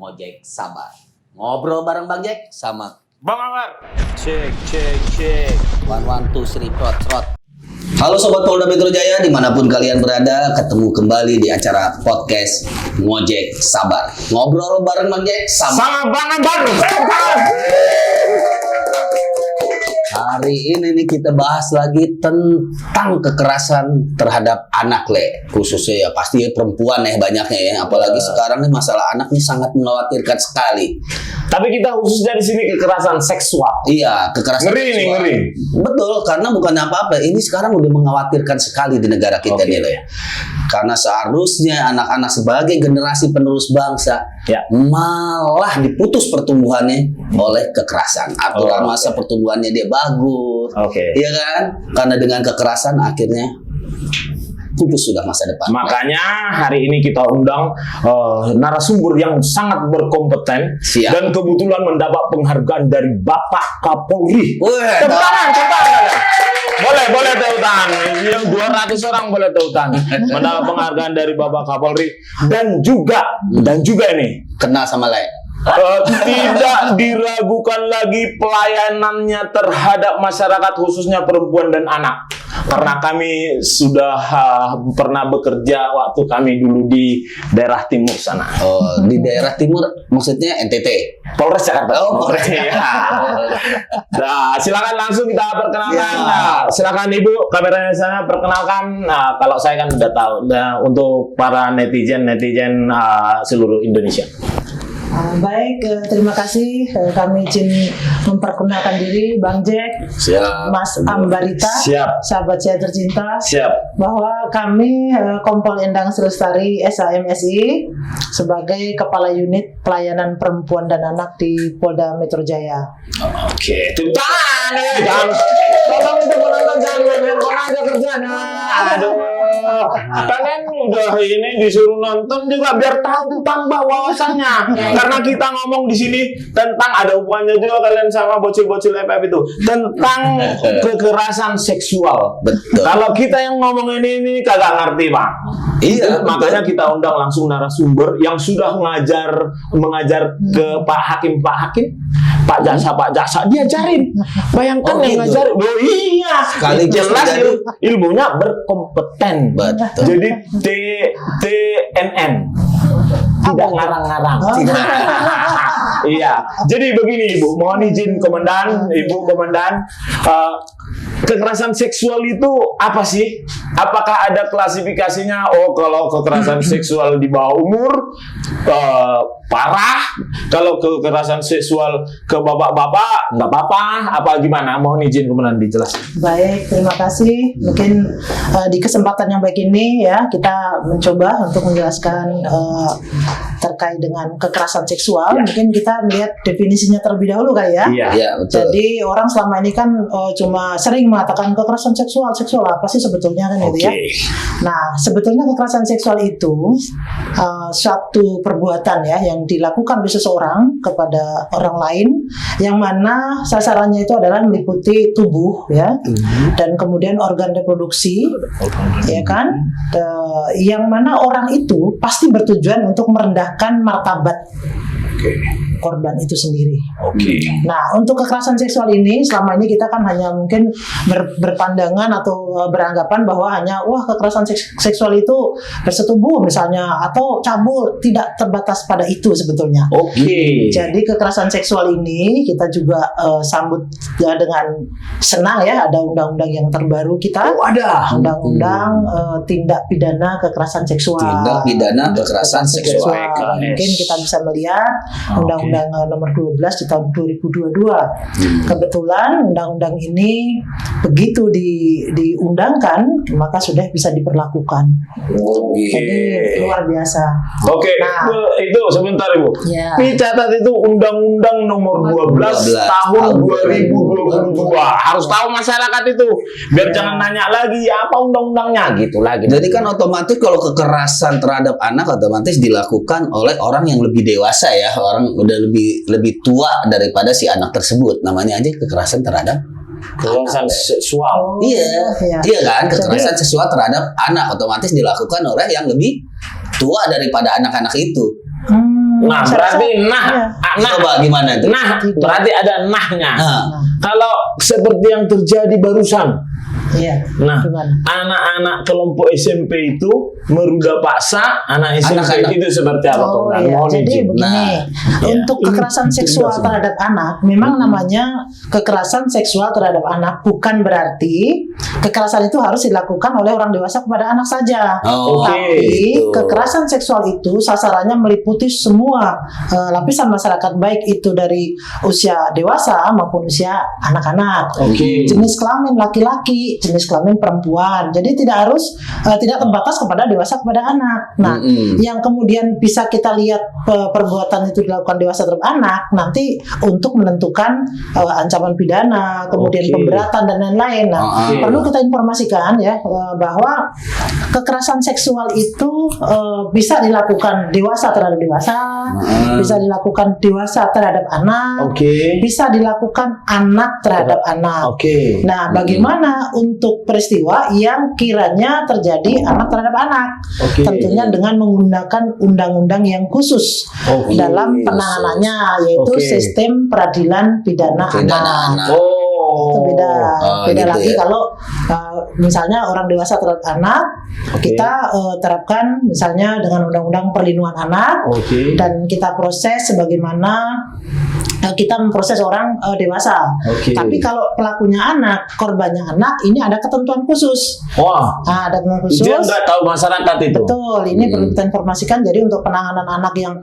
Ngojek Sabar. Ngobrol bareng Bang Jack sama Bang Anwar. Cek. 1, 1, 2, 3, trot. Halo Sobat Polda Metro Jaya, dimanapun kalian berada, ketemu kembali di acara podcast Ngojek Sabar. Ngobrol bareng Bang Jack sama Bang Anwar. Hari ini nih kita bahas lagi tentang kekerasan terhadap anak, Le. Khususnya ya pasti perempuan ya banyaknya ya. Apalagi sekarang nih masalah anak nih sangat mengkhawatirkan sekali. Tapi kita khususnya di sini kekerasan seksual. Iya, kekerasan Ngeri nih, seksual. ngeri. Betul, karena bukan apa-apa. Ini sekarang udah mengkhawatirkan sekali di negara kita nih, Le. Karena seharusnya anak-anak sebagai generasi penerus bangsa malah diputus pertumbuhannya oleh kekerasan. Aturan masa pertumbuhannya dia bagus. Iya kan? Karena dengan kekerasan akhirnya putus sudah masa depan. Makanya hari ini kita undang narasumber yang sangat berkompeten. Siap. Dan kebetulan mendapat penghargaan dari Bapak Kapolri. Wih, Tepuk tangan kalian. Boleh tepuk tangan. Yang 200 orang boleh tepuk tangan. Mendapat penghargaan dari Bapak Kapolri dan juga ini kenal sama Le. tidak diragukan lagi pelayanannya terhadap masyarakat khususnya perempuan dan anak, karena kami sudah pernah bekerja waktu kami dulu di daerah timur sana. Oh, di daerah timur maksudnya NTT. Polres Jakarta. Oh, Polres. Nah, silakan langsung kita perkenalkan. Nah, silakan Ibu, kameranya sana perkenalkan. Nah, kalau saya kan udah tahu. Nah, untuk para netizen seluruh Indonesia. Baik, terima kasih. Kami izin memperkenalkan diri, Bang Jack, Siap. Mas Ambarita, Siap. sahabat saya tercinta. Siap. Bahwa kami Kompol Endang Selestari SAMSI sebagai Kepala Unit Pelayanan Perempuan dan Anak di Polda Metro Jaya. Oke, tepuk tangan. Jangan, tolong itu penonton jangan main handphone aja kerjanya. Aduh, kalian udah ini disuruh nonton juga biar tahu tambah wawasannya. Karena kita ngomong di sini tentang ada hubungannya juga kalian sama bocil-bocil FF itu tentang kekerasan seksual. Betul. Kalau kita yang ngomong ini kagak ngerti, Bang. Iya, Makanya kita undang langsung narasumber yang sudah mengajar ke Pak Hakim, Pak Jaksa diajarin. Bayangkan yang gitu. ngajar. Oh iya. Sekaligus Jelas menjadi ilmunya berkompeten. Betul. Jadi TNN. Tidak ngarang-ngarang. Iya. Jadi begini Ibu, mohon izin Komandan, Ibu Komandan, kekerasan seksual itu apa sih? Apakah ada klasifikasinya? Oh, kalau kekerasan seksual di bawah umur parah, kalau kekerasan seksual ke bapak-bapak nggak apa-apa, apa gimana? Mohon izin Komandan dijelaskan. Baik, terima kasih. Mungkin di kesempatan yang baik ini ya kita mencoba untuk menjelaskan terkait dengan kekerasan seksual. Mungkin kita melihat definisinya terlebih dahulu kali ya. Iya, betul. Jadi orang selama ini kan cuma sering mengatakan kekerasan seksual apa sih sebetulnya kan gitu ya. Nah, sebetulnya kekerasan seksual itu suatu perbuatan ya yang dilakukan oleh seseorang kepada orang lain yang mana sasarannya itu adalah meliputi tubuh ya dan kemudian organ reproduksi ya kan, yang mana orang itu pasti bertujuan untuk merendahkan martabat korban itu sendiri. Nah, untuk kekerasan seksual ini selama ini kita kan hanya mungkin berpandangan atau beranggapan bahwa hanya kekerasan seksual itu bersetubuh misalnya atau cabul, tidak terbatas pada itu sebetulnya. Jadi kekerasan seksual ini kita juga sambut ya, dengan senang ya, ada undang-undang yang terbaru kita. Ada Undang-undang tindak pidana kekerasan seksual. Tindak pidana kekerasan seksual. Mungkin kita bisa melihat Undang-Undang nomor 12 di tahun 2022. Kebetulan undang-undang ini begitu diundangkan maka sudah bisa diperlakukan. Jadi luar biasa. Nah, itu sebentar Ibu. Ya. Dicatat itu Undang-Undang nomor 12 tahun 2022. Harus tahu masyarakat itu. Biar jangan nanya lagi apa undang-undangnya gitu lagi. Jadi kan otomatis kalau kekerasan terhadap anak otomatis dilakukan oleh orang yang lebih dewasa ya, orang udah lebih tua daripada si anak tersebut. Namanya aja kekerasan terhadap kekerasan seksual. Iya kan, kekerasan seksual terhadap anak otomatis dilakukan oleh yang lebih tua daripada anak-anak itu. Nah, berarti nah Coba gimana itu? nah berarti ada nahnya. Nah. Kalau seperti yang terjadi barusan, Iya. nah, Gimana? anak-anak kelompok SMP itu meruda paksa anak SMP Anak-anak. itu seperti apa? Oh Bang? iya, Mohon jadi izin. begini, Nah, untuk kekerasan seksual terhadap anak, memang namanya kekerasan seksual terhadap anak, bukan berarti kekerasan itu harus dilakukan oleh orang dewasa kepada anak saja. Oh, Tapi gitu. kekerasan seksual itu sasarannya meliputi semua lapisan masyarakat, baik itu dari usia dewasa maupun usia anak-anak. Oke. Jenis kelamin laki-laki, jenis kelamin perempuan. Jadi tidak harus tidak terbatas kepada dewasa kepada anak. Nah, yang kemudian bisa kita lihat perbuatan itu dilakukan dewasa terhadap anak nanti untuk menentukan ancaman pidana, kemudian Oke. pemberatan dan lain-lain. Nah, Oke. perlu kita informasikan ya bahwa kekerasan seksual itu bisa dilakukan dewasa terhadap dewasa, bisa dilakukan dewasa terhadap anak, Oke. bisa dilakukan anak terhadap anak. Oke. Nah, bagaimana untuk peristiwa yang kiranya terjadi anak terhadap anak? Oke. Tentunya dengan menggunakan undang-undang yang khusus Oke. dalam penanganannya, yaitu Oke. sistem peradilan pidana Pidana anak. anak. Oh. Itu beda, beda gitu lagi ya. kalau misalnya orang dewasa terhadap anak, Oke. kita terapkan misalnya dengan undang-undang perlindungan anak Oke. dan kita proses sebagaimana kita memproses orang dewasa. Oke. Tapi kalau pelakunya anak, korbannya anak, ini ada ketentuan khusus. Wah. Nah, ada ketentuan khusus. Dia nggak tahu masyarakat itu. Betul, ini perlu kita informasikan. Jadi untuk penanganan anak yang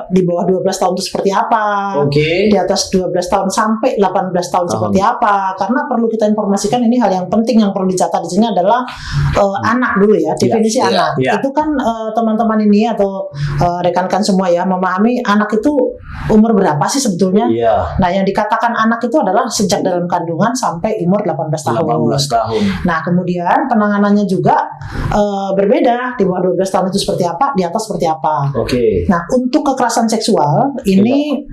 di bawah 12 tahun itu seperti apa, Oke. di atas 12 tahun sampai 18 tahun seperti apa. Karena perlu kita informasikan, ini hal yang penting yang perlu dicatat di sini adalah anak dulu ya, definisi Iya, anak. iya. Itu kan teman-teman ini atau rekan-rekan semua ya memahami anak itu umur berapa sih sebetulnya? Iya. Nah, yang dikatakan anak itu adalah sejak dalam kandungan sampai umur 18 tahun. 18 tahun. Nah, kemudian penanganannya juga berbeda. Di bawah 12 tahun itu seperti apa, di atas seperti apa. Oke. Nah, untuk kekerasan seksual ini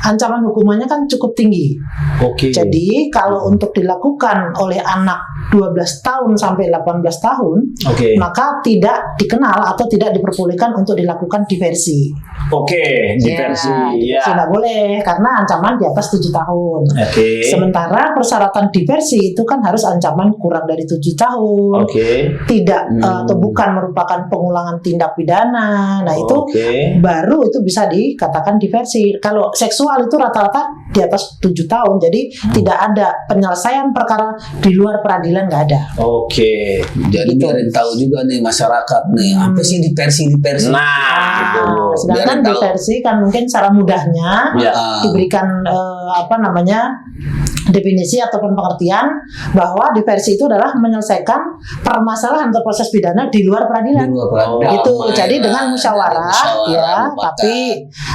ancaman hukumannya kan cukup tinggi. Oke. Jadi, kalau untuk dilakukan oleh anak 12 tahun sampai 18 tahun, Oke. maka tidak dikenal atau tidak diperbolehkan untuk dilakukan diversi. Oke. Diversi. Ya, Ya. tidak boleh karena ancaman di atas 7 tahun. Oke. Sementara persyaratan diversi itu kan harus ancaman kurang dari 7 tahun, Oke. tidak atau bukan merupakan pengulangan tindak pidana. Nah, itu Oke. baru itu bisa dikatakan diversi. Kalau seksual itu rata-rata di atas 7 tahun. Jadi tidak ada penyelesaian perkara di luar peradilan, nggak ada. Oke. Jadi biarin tahu juga nih masyarakat nih apa sih diversi. Nah, itu. Sedangkan Biarin tahu. diversi kan mungkin secara mudahnya Ya. diberikan definisi ataupun pengertian bahwa diversi itu adalah menyelesaikan permasalahan atau proses pidana di luar peradilan. Di luar peradilan. Itu Damai, jadi dengan musyawarah ya, mufakat. tapi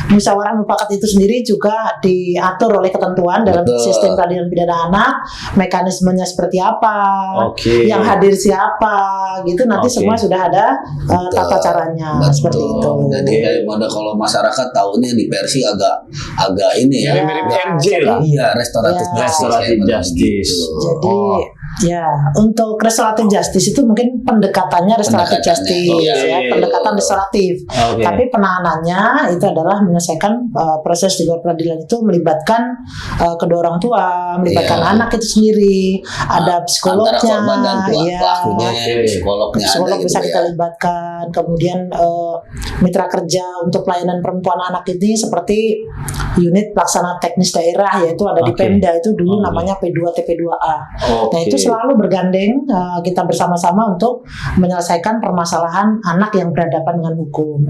musyawarah mufakat itu sendiri juga diatur oleh ketentuan dalam Betul. sistem peradilan pidana anak, mekanismenya seperti apa, Oke. yang hadir siapa, gitu nanti Oke. semua sudah ada tata caranya. Betul. Seperti itu. Jadi daripada kalau masyarakat tahunya diversi agak ini ya. Mirip-mirip Ya, RJ lah. Iya, restoratif Ya. Restoratif justice. Jadi Oh. ya untuk restoratif justice itu mungkin pendekatannya restoratif Pendekatannya, justice iya. ya, pendekatan restoratif. Oke. Tapi penanganannya itu adalah menyelesaikan proses di luar peradilan itu melibatkan kedua orang tua, melibatkan Iya. anak itu sendiri, ada Antara psikolognya, korban dan ya, pelakunya, Oke. psikolognya ada psikolog gitu bisa kita ya. libatkan, kemudian mitra kerja untuk pelayanan perempuan anak ini seperti unit pelaksana teknis daerah, yaitu ada di Oke. Pemda itu dulu Oke. namanya P2 TP2A. Oke. Nah, itu selalu bergandeng kita bersama-sama untuk menyelesaikan permasalahan anak yang berhadapan dengan hukum.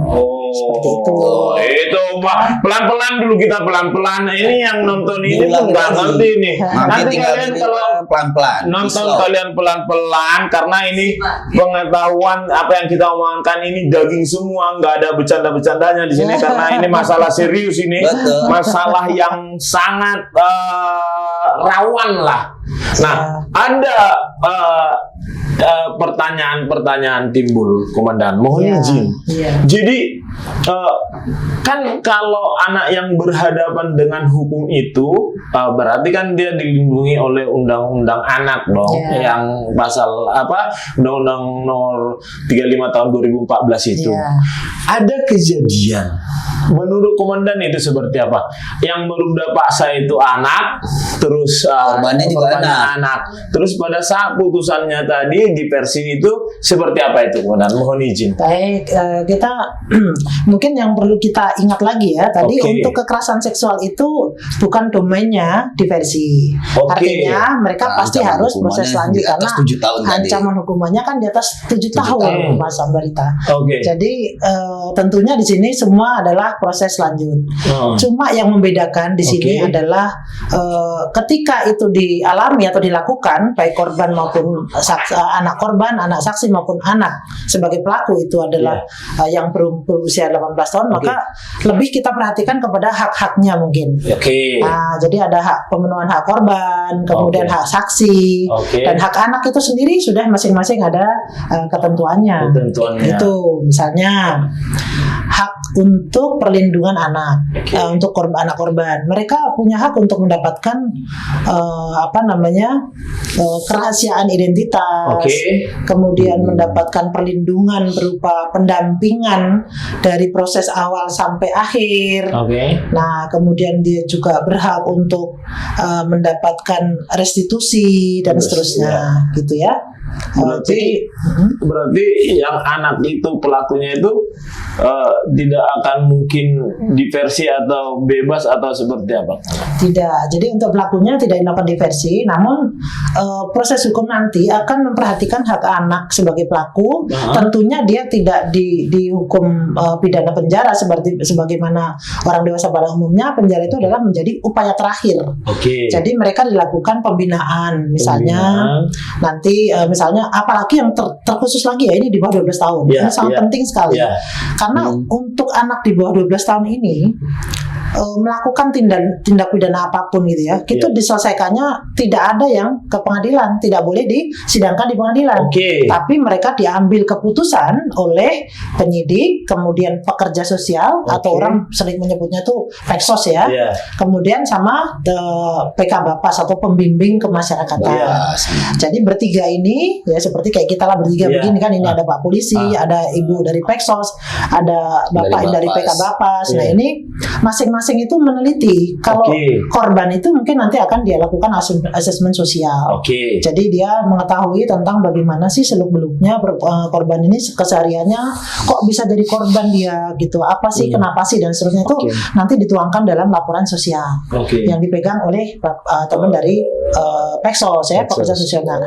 Seperti itu. Oh, itu Pak. Pelan-pelan dulu kita pelan-pelan. Ini yang nonton ini Diulang tuh nggak lagi. ngerti nih. Nanti Nanti tinggal kalian ini kalau pelan-pelan. nonton Slow. kalian pelan-pelan karena ini pengetahuan apa yang kita omongkan ini daging semua, nggak ada bercanda-bercandanya di sini karena ini masalah serius ini. Betul. Masalah yang sangat rawan lah. Nah, ada pertanyaan timbul, Komandan. Mohon Iya, izin. iya. Jadi kan kalau anak yang berhadapan dengan hukum itu berarti kan dia dilindungi oleh undang-undang anak dong, Iya. yang pasal Undang-Undang Nomor 35 tahun 2014 itu. Iya. Ada kejadian. Menurut Komandan itu seperti apa? Yang meruda paksa itu anak, terus Korbannya juga anak. Terus pada saat putusannya tadi di versi itu seperti apa itu, Komandan? Mohon izin. Baik, kita mungkin yang perlu kita ingat lagi ya, tadi Oke. untuk kekerasan seksual itu bukan domainnya diversi. Oke. Artinya mereka pasti Ancaman harus hukumannya proses di lanjut atas karena 7 tahun tadi. ancaman hukumannya kan di atas 7 tahun tahun. Mas Ambarita. Oke. Jadi tentunya di sini semua adalah proses lanjut. Cuma yang membedakan di sini Oke. adalah ketika itu dialami atau dilakukan baik korban maupun anak korban, anak saksi maupun anak sebagai pelaku itu adalah yang berusia 18 tahun, Oke. maka lebih kita perhatikan kepada hak-haknya mungkin. Oke. Nah, jadi ada hak pemenuhan hak korban, kemudian Oke. hak saksi, Oke. dan hak anak itu sendiri sudah masing-masing ada ketentuannya. Ketentuannya. Itu misalnya hak untuk perlindungan anak, Oke. untuk anak korban. Mereka punya hak untuk mendapatkan kerahasiaan identitas, Oke. kemudian mendapatkan perlindungan berupa pendampingan dari proses awal sampai akhir. Oke. Nah, kemudian dia juga berhak untuk mendapatkan restitusi dan Terus, seterusnya, gitu ya. Berarti berarti yang anak itu pelakunya itu tidak akan mungkin diversi atau bebas atau seperti apa? Tidak. Jadi untuk pelakunya tidak dilakukan diversi, namun proses hukum nanti akan memperhatikan hak anak sebagai pelaku. Tentunya dia tidak dihukum pidana penjara sebagaimana orang dewasa pada umumnya. Penjara itu adalah menjadi upaya terakhir. Oke. Jadi mereka dilakukan pembinaan, misalnya nanti misalnya apalagi yang terkhusus lagi ya, ini di bawah 12 tahun. Ya, Ini sangat ya. penting sekali. Ya. Karena untuk anak di bawah 12 tahun ini melakukan tindak pidana apapun gitu ya, itu diselesaikannya tidak ada yang ke pengadilan, tidak boleh disidangkan di pengadilan. Oke. Tapi mereka diambil keputusan oleh penyidik, kemudian pekerja sosial atau orang sering menyebutnya itu peksos ya. Iya. Kemudian sama PK Bapas atau pembimbing kemasyarakatan. Iya. Jadi bertiga ini ya seperti kayak kita lah bertiga Iya. begini kan, ini ada Pak Polisi, ada Ibu dari Peksos, ada Bapak dari PK Bapas. Nah, Iya. ini masing-masing itu meneliti kalau Oke. korban itu mungkin nanti akan dia lakukan asesmen sosial. Oke. Jadi dia mengetahui tentang bagaimana sih seluk-beluknya korban ini kesehariannya, kok bisa jadi korban dia gitu, apa sih, kenapa sih, dan seterusnya itu Oke. nanti dituangkan dalam laporan sosial Oke. yang dipegang oleh teman dari Peksos ya, Peksos. pekerja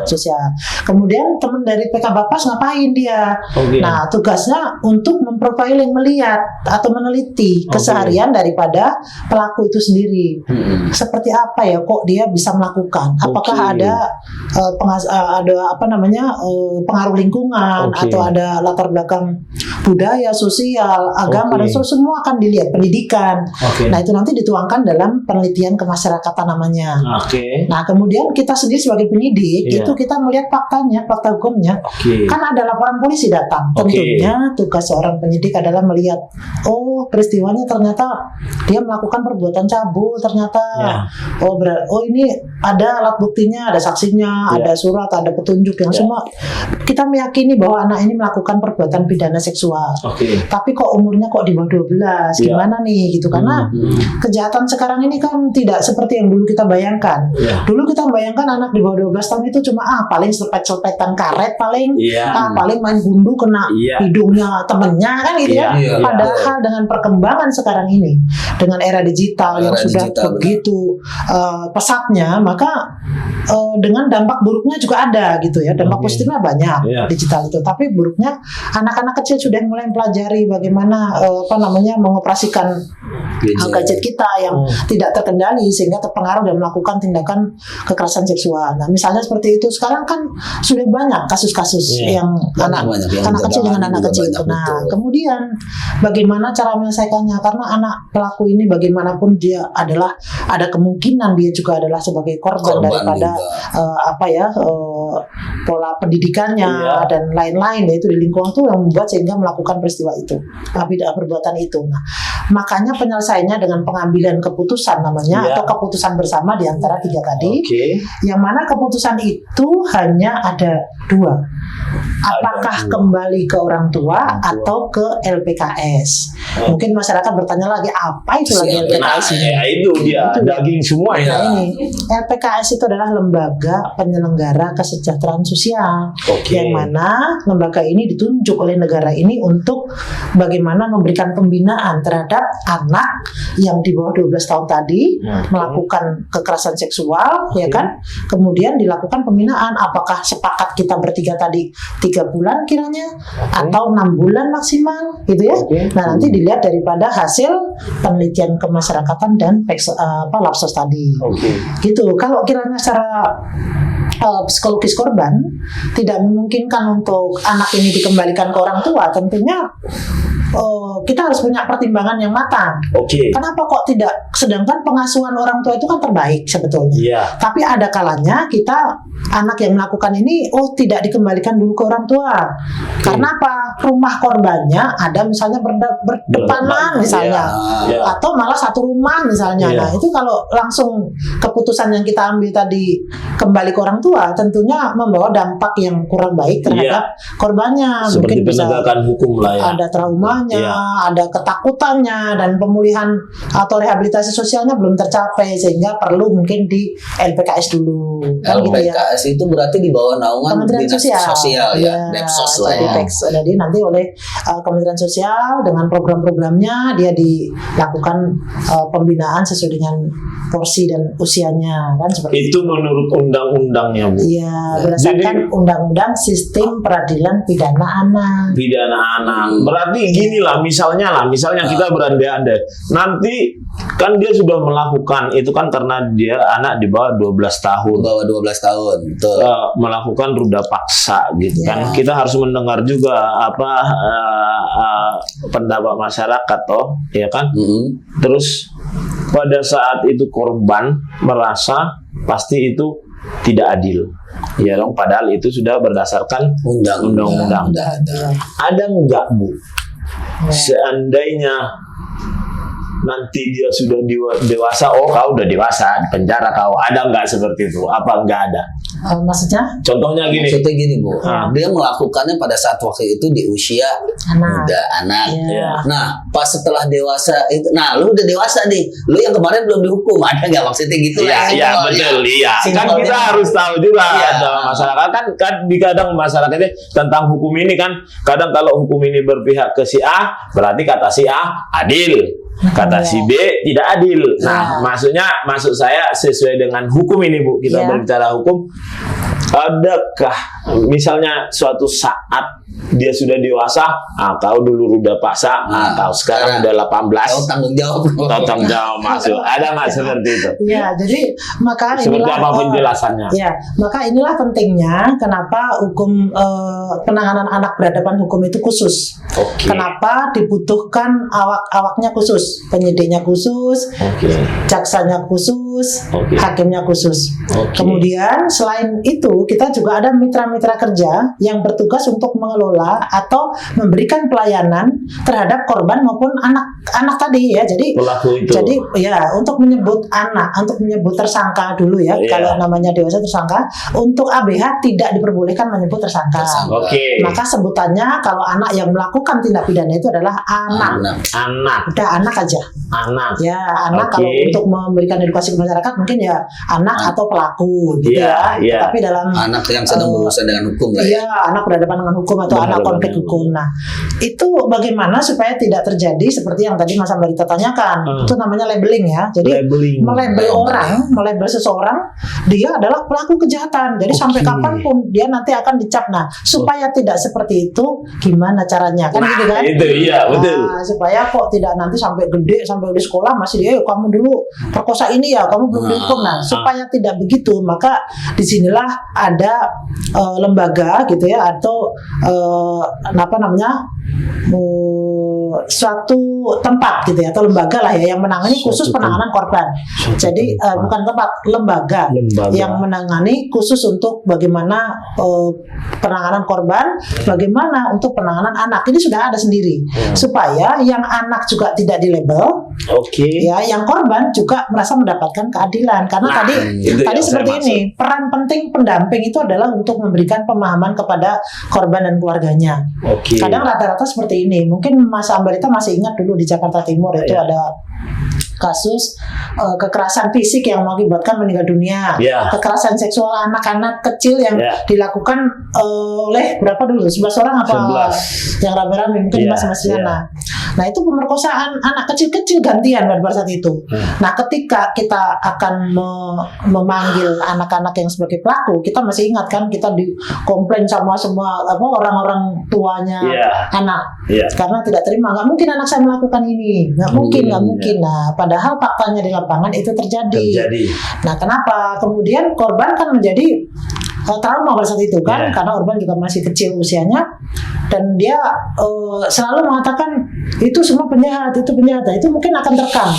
sosial. Kemudian teman dari PK Bapas ngapain dia? Oke. Nah, tugasnya untuk memprofiling, melihat atau meneliti Oke. keseharian daripada pelaku itu sendiri. Seperti apa ya kok dia bisa melakukan? Apakah Oke. ada pengaruh lingkungan, Oke. atau ada latar belakang budaya, sosial, agama, Oke. dan semua akan dilihat, pendidikan. Oke. Nah, itu nanti dituangkan dalam penelitian kemasyarakatan namanya. Oke. Nah, kemudian kita sendiri sebagai penyidik Iya. itu kita melihat faktanya, fakta hukumnya. Oke. Kan ada laporan polisi datang. Oke. Tentunya tugas seorang penyidik adalah melihat, oh peristiwanya ternyata dia melakukan perbuatan cabul ternyata. Ya. Oh ini ada alat buktinya, ada saksinya, Ya. ada surat, ada petunjuk yang Ya. semua kita meyakini bahwa anak ini melakukan perbuatan pidana seksual. Oke. Tapi kok umurnya kok di bawah 12, Ya. gimana nih gitu, karena kejahatan sekarang ini kan tidak seperti yang dulu kita bayangkan. Ya. Dulu kita bayangkan anak di bawah 12 tahun itu cuma paling selepet-selepetan karet, paling Iya. paling main gundu kena Iya. hidungnya temennya kan gitu ya. Iya. Padahal dengan perkembangan sekarang ini, dengan era digital yang Era sudah digital, begitu pesatnya, maka dengan dampak buruknya juga ada gitu ya. Dampak Oke. positifnya banyak Iya. digital itu, tapi buruknya anak-anak kecil sudah mulai mempelajari bagaimana mengoperasikan gadget kita yang tidak terkendali sehingga terpengaruh dan melakukan tindakan kekerasan seksual. Nah, misalnya seperti itu sekarang kan sudah banyak kasus-kasus Iya. yang anak kecil dengan anak kecil. Nah, kemudian bagaimana cara menyelesaikannya? Karena anak pelaku ini bagaimanapun dia adalah ada kemungkinan dia juga adalah sebagai korban daripada pola pendidikannya dan lain-lain, yaitu di lingkungan itu yang membuat sehingga melakukan peristiwa itu, perbuatan itu. Nah, makanya penyelesaiannya dengan pengambilan keputusan namanya atau keputusan bersama di antara tiga tadi, yang mana keputusan itu hanya ada dua, apakah kembali ke orang tua atau ke LPKS. Mungkin masyarakat bertanya lagi, apa itu lagi LPKS ini? Itu dia daging semua ya. Nah, ini LPKS itu adalah lembaga penyelenggara kesejahteraan sosial, yang mana lembaga ini ditunjuk oleh negara ini untuk bagaimana memberikan pembinaan terhadap anak yang di bawah 12 tahun tadi melakukan kekerasan seksual, ya kan? Kemudian dilakukan pembinaan, apakah sepakat kita bertiga tadi 3 bulan kiranya atau 6 bulan maksimal, gitu ya. Nah, nanti dilihat daripada hasil penelitian kemasyarakatan dan Lapsos tadi. Gitu. Kalau kiranya secara psikologis korban tidak memungkinkan untuk anak ini dikembalikan ke orang tua, tentunya kita harus punya pertimbangan yang matang. Kenapa kok tidak? Sedangkan pengasuhan orang tua itu kan terbaik sebetulnya. Tapi ada kalanya kita anak yang melakukan ini tidak dikembalikan dulu ke orang tua. Karena apa? Rumah korbannya ada misalnya berdepanan misalnya, atau malah satu rumah misalnya. Nah, itu kalau langsung keputusan yang kita ambil tadi kembali ke orang tua, tentunya membawa dampak yang kurang baik terhadap korbannya. Seperti mungkin penegakan hukum lah ya. Ada traumanya, ada ketakutannya, dan pemulihan atau rehabilitasi sosialnya belum tercapai, sehingga perlu mungkin di LPKS dulu. Kan LPKS itu berarti di bawah naungan Kementerian Dinas Sosial ya, Depsos lah ya. Jadi nanti oleh Kementerian Sosial dengan program-programnya dia dilakukan pembinaan sesuai dengan porsi dan usianya, kan seperti itu menurut undang-undangnya, Bu. Iya, berdasarkan Undang-Undang Sistem Peradilan Pidana Anak. Berarti gini lah, misalnya kita berandai-andai nanti kan dia sudah melakukan itu kan karena dia anak di bawah 12 tahun. Betul. Melakukan ruda paksa gitu kan. Kita harus mendengar juga pendapat masyarakat ya kan. Terus pada saat itu korban merasa pasti itu tidak adil. Ya dong, padahal itu sudah berdasarkan undang-undang. Ada enggak, Bu? Seandainya nanti dia sudah dewasa, kau udah dewasa, di penjara kau, ada nggak seperti itu? Apa nggak ada? Maksudnya? Contohnya gini. Maksudnya gini, Bu. Dia melakukannya pada saat waktu itu di usia muda, anak. Nah, pas setelah dewasa itu, lu udah dewasa nih, lu yang kemarin belum dihukum, ada nggak maksudnya gitu? Iya, betul. Iya. Kan kita harus tahu juga ada masyarakat kan kadang masyarakatnya tentang hukum ini kan, kadang kalau hukum ini berpihak ke si A, berarti kata si A adil. Kata si B tidak adil. Nah, maksud saya sesuai dengan hukum ini, Bu. Kita berbicara hukum. Adakah misalnya suatu saat dia sudah dewasa, kau dulu ruda paksa, kau sekarang udah 18, kau tanggung jawab masuk. Ada nggak seperti itu? Ya, jadi maka seperti apa penjelasannya? Ya, maka inilah pentingnya kenapa hukum penanganan anak berhadapan hukum itu khusus. Kenapa dibutuhkan awak-awaknya khusus, penyidiknya khusus, jaksanya khusus, hakimnya khusus. Kemudian selain itu kita juga ada mitra-mitra kerja yang bertugas untuk mengelola atau memberikan pelayanan terhadap korban maupun anak tadi ya. Jadi untuk menyebut anak, untuk menyebut tersangka dulu ya. Kalau namanya dewasa tersangka, untuk ABH tidak diperbolehkan menyebut tersangka. Maka sebutannya kalau anak yang melakukan tindak pidana itu adalah anak. Udah anak aja. Ya, anak kalau untuk memberikan edukasi ke masyarakat mungkin ya anak atau pelaku gitu ya. Tapi dalam anak yang sedang berurusan dengan hukum lah ya. Anak berhadapan dengan hukum atau anak konflik hukum. Nah, itu bagaimana supaya tidak terjadi seperti yang tadi Mas Ambarita tanyakan. Itu namanya labeling ya. Jadi melabel seseorang dia adalah pelaku kejahatan. Jadi sampai kapanpun dia nanti akan dicap. Nah, supaya tidak seperti itu, gimana caranya? Kan gitu kan? Itu betul. Supaya kok tidak nanti sampai gede, sampai di sekolah masih dia, kamu dulu perkosa ini ya, kamu belum dihukum. Nah, supaya tidak begitu, maka disinilah ada lembaga gitu ya, atau suatu tempat gitu ya, atau lembaga lah ya yang menangani khusus penanganan korban. Jadi bukan tempat, lembaga yang menangani khusus untuk bagaimana penanganan korban, bagaimana untuk penanganan anak. Ini sudah ada sendiri supaya yang anak juga tidak dilabel, ya, yang korban juga merasa mendapatkan keadilan. Karena tadi seperti ini, peran penting pendamping itu adalah untuk memberikan pemahaman kepada korban dan keluarganya. Kadang rata-rata seperti ini. Mungkin Mas Ambarita masih ingat dulu di Jakarta Timur itu ada kasus kekerasan fisik yang mengakibatkan meninggal dunia, kekerasan seksual anak-anak kecil yang dilakukan oleh berapa dulu? 11 orang apa? 11. Yang rame-rame mungkin masih Nah itu pemerkosaan anak kecil-kecil gantian pada saat itu. Nah ketika kita akan memanggil anak-anak yang sebagai pelaku, kita masih ingat kan kita dikomplain sama semua orang-orang tuanya anak karena tidak terima, nggak mungkin anak saya melakukan ini, nggak mungkin. Nah padahal faktanya di lapangan itu terjadi. Nah kenapa kemudian korban kan menjadi trauma pada saat itu kan, karena korban juga masih kecil usianya dan dia selalu mengatakan itu semua penjahat, itu penjahat. Nah, itu mungkin akan terekam.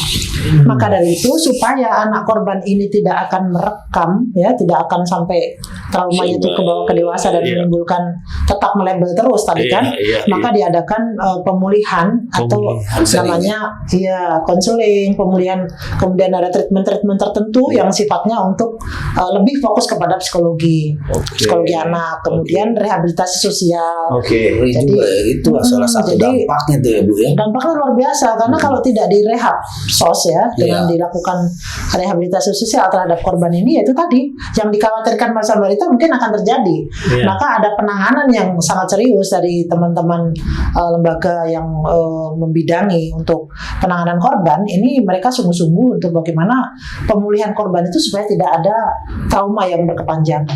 Maka dari itu supaya anak korban ini tidak akan merekam, ya, tidak akan sampai traumanya itu ke bawah ke dewasa dan menimbulkan tetap melabel terus tadi kan, maka diadakan pemulihan atau namanya konseling, pemulihan, kemudian ada treatment tertentu yang sifatnya untuk lebih fokus kepada psikologi anak, kemudian rehabilitasi sosial. Jadi itu salah satu dampaknya tuh ya Bu ya. Dampaknya luar biasa karena kalau tidak direhab sos ya dengan dilakukan rehabilitasi sosial terhadap korban ini, yaitu tadi yang dikhawatirkan Mas Ambarita mungkin akan terjadi. Maka ada penanganan yang sangat serius dari teman-teman lembaga yang membidangi untuk penanganan korban. Ini mereka sungguh-sungguh untuk bagaimana pemulihan korban itu supaya tidak ada trauma yang berkepanjangan.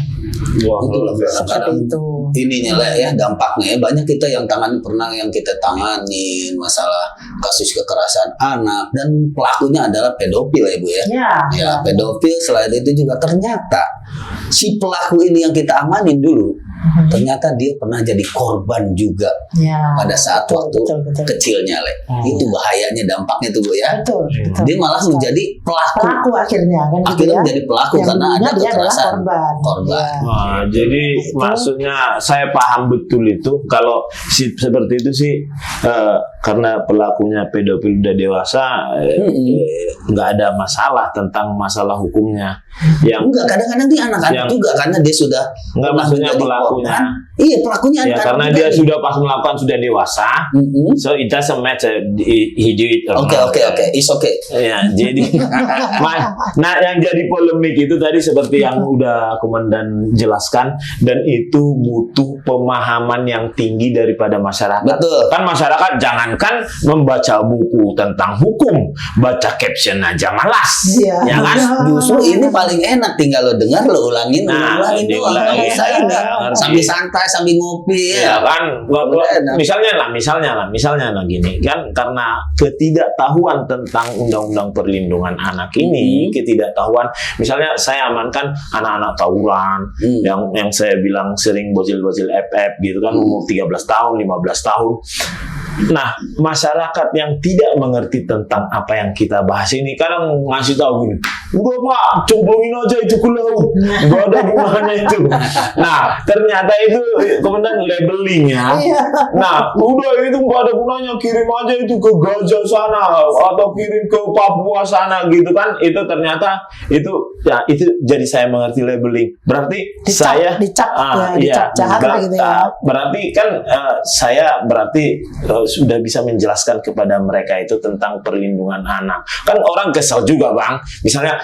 Itulah seperti itu. Ininya lah ya dampaknya. Banyak kita yang kita tangani masalah kasus kekerasan anak dan pelakunya adalah pedofil ya Bu ya. Pedofil. Selain itu juga ternyata si pelaku ini yang kita amanin dulu ternyata dia pernah jadi korban juga pada saat waktu kecilnya itu bahayanya dampaknya tuh Bu ya. Dia malah menjadi pelaku akhirnya kan menjadi pelaku yang karena ada kekerasan korban. Jadi maksudnya saya paham betul itu kalau seperti itu sih karena pelakunya pedofil udah dewasa nggak ada masalah tentang masalah hukumnya. Yang enggak, kadang-kadang dia anak-anak juga karena dia sudah enggak maksudnya pelakunya. Pelakunya anak-anak karena dia sudah pas melakukan sudah dewasa. So it doesn't matter he do it or not. It's okay. Ya, jadi nah yang jadi polemik itu tadi seperti yang udah Komandan jelaskan, dan itu butuh pemahaman yang tinggi daripada masyarakat. Betul. Kan masyarakat jangankan membaca buku tentang hukum, baca caption aja malas. Ya kan? Justru ini paling enak, tinggal lo dengar, lo ulangin sambil santai, sambil ngopi ya kan. Misalnya lah gini kan, karena ketidaktahuan tentang undang-undang perlindungan anak ini, ketidaktahuan, misalnya saya amankan anak-anak tawuran yang saya bilang sering bocil-bocil FF gitu kan, umur 13 tahun, 15 tahun. Nah, masyarakat yang tidak mengerti tentang apa yang kita bahas ini kadang ngasih tahu gini, udah Pak, cemplungin aja itu ke laut, gak ada gunanya itu. Nah, ternyata itu Komandan labelingnya. Nah, udah itu gak ada gunanya, kirim aja itu ke Gaza sana atau kirim ke Papua sana gitu kan. Itu ternyata itu jadi saya mengerti labeling. Berarti dicap jahat lah gitu ya. Berarti kan saya sudah bisa menjelaskan kepada mereka itu tentang perlindungan anak. Kan orang kesel juga Bang, misalnya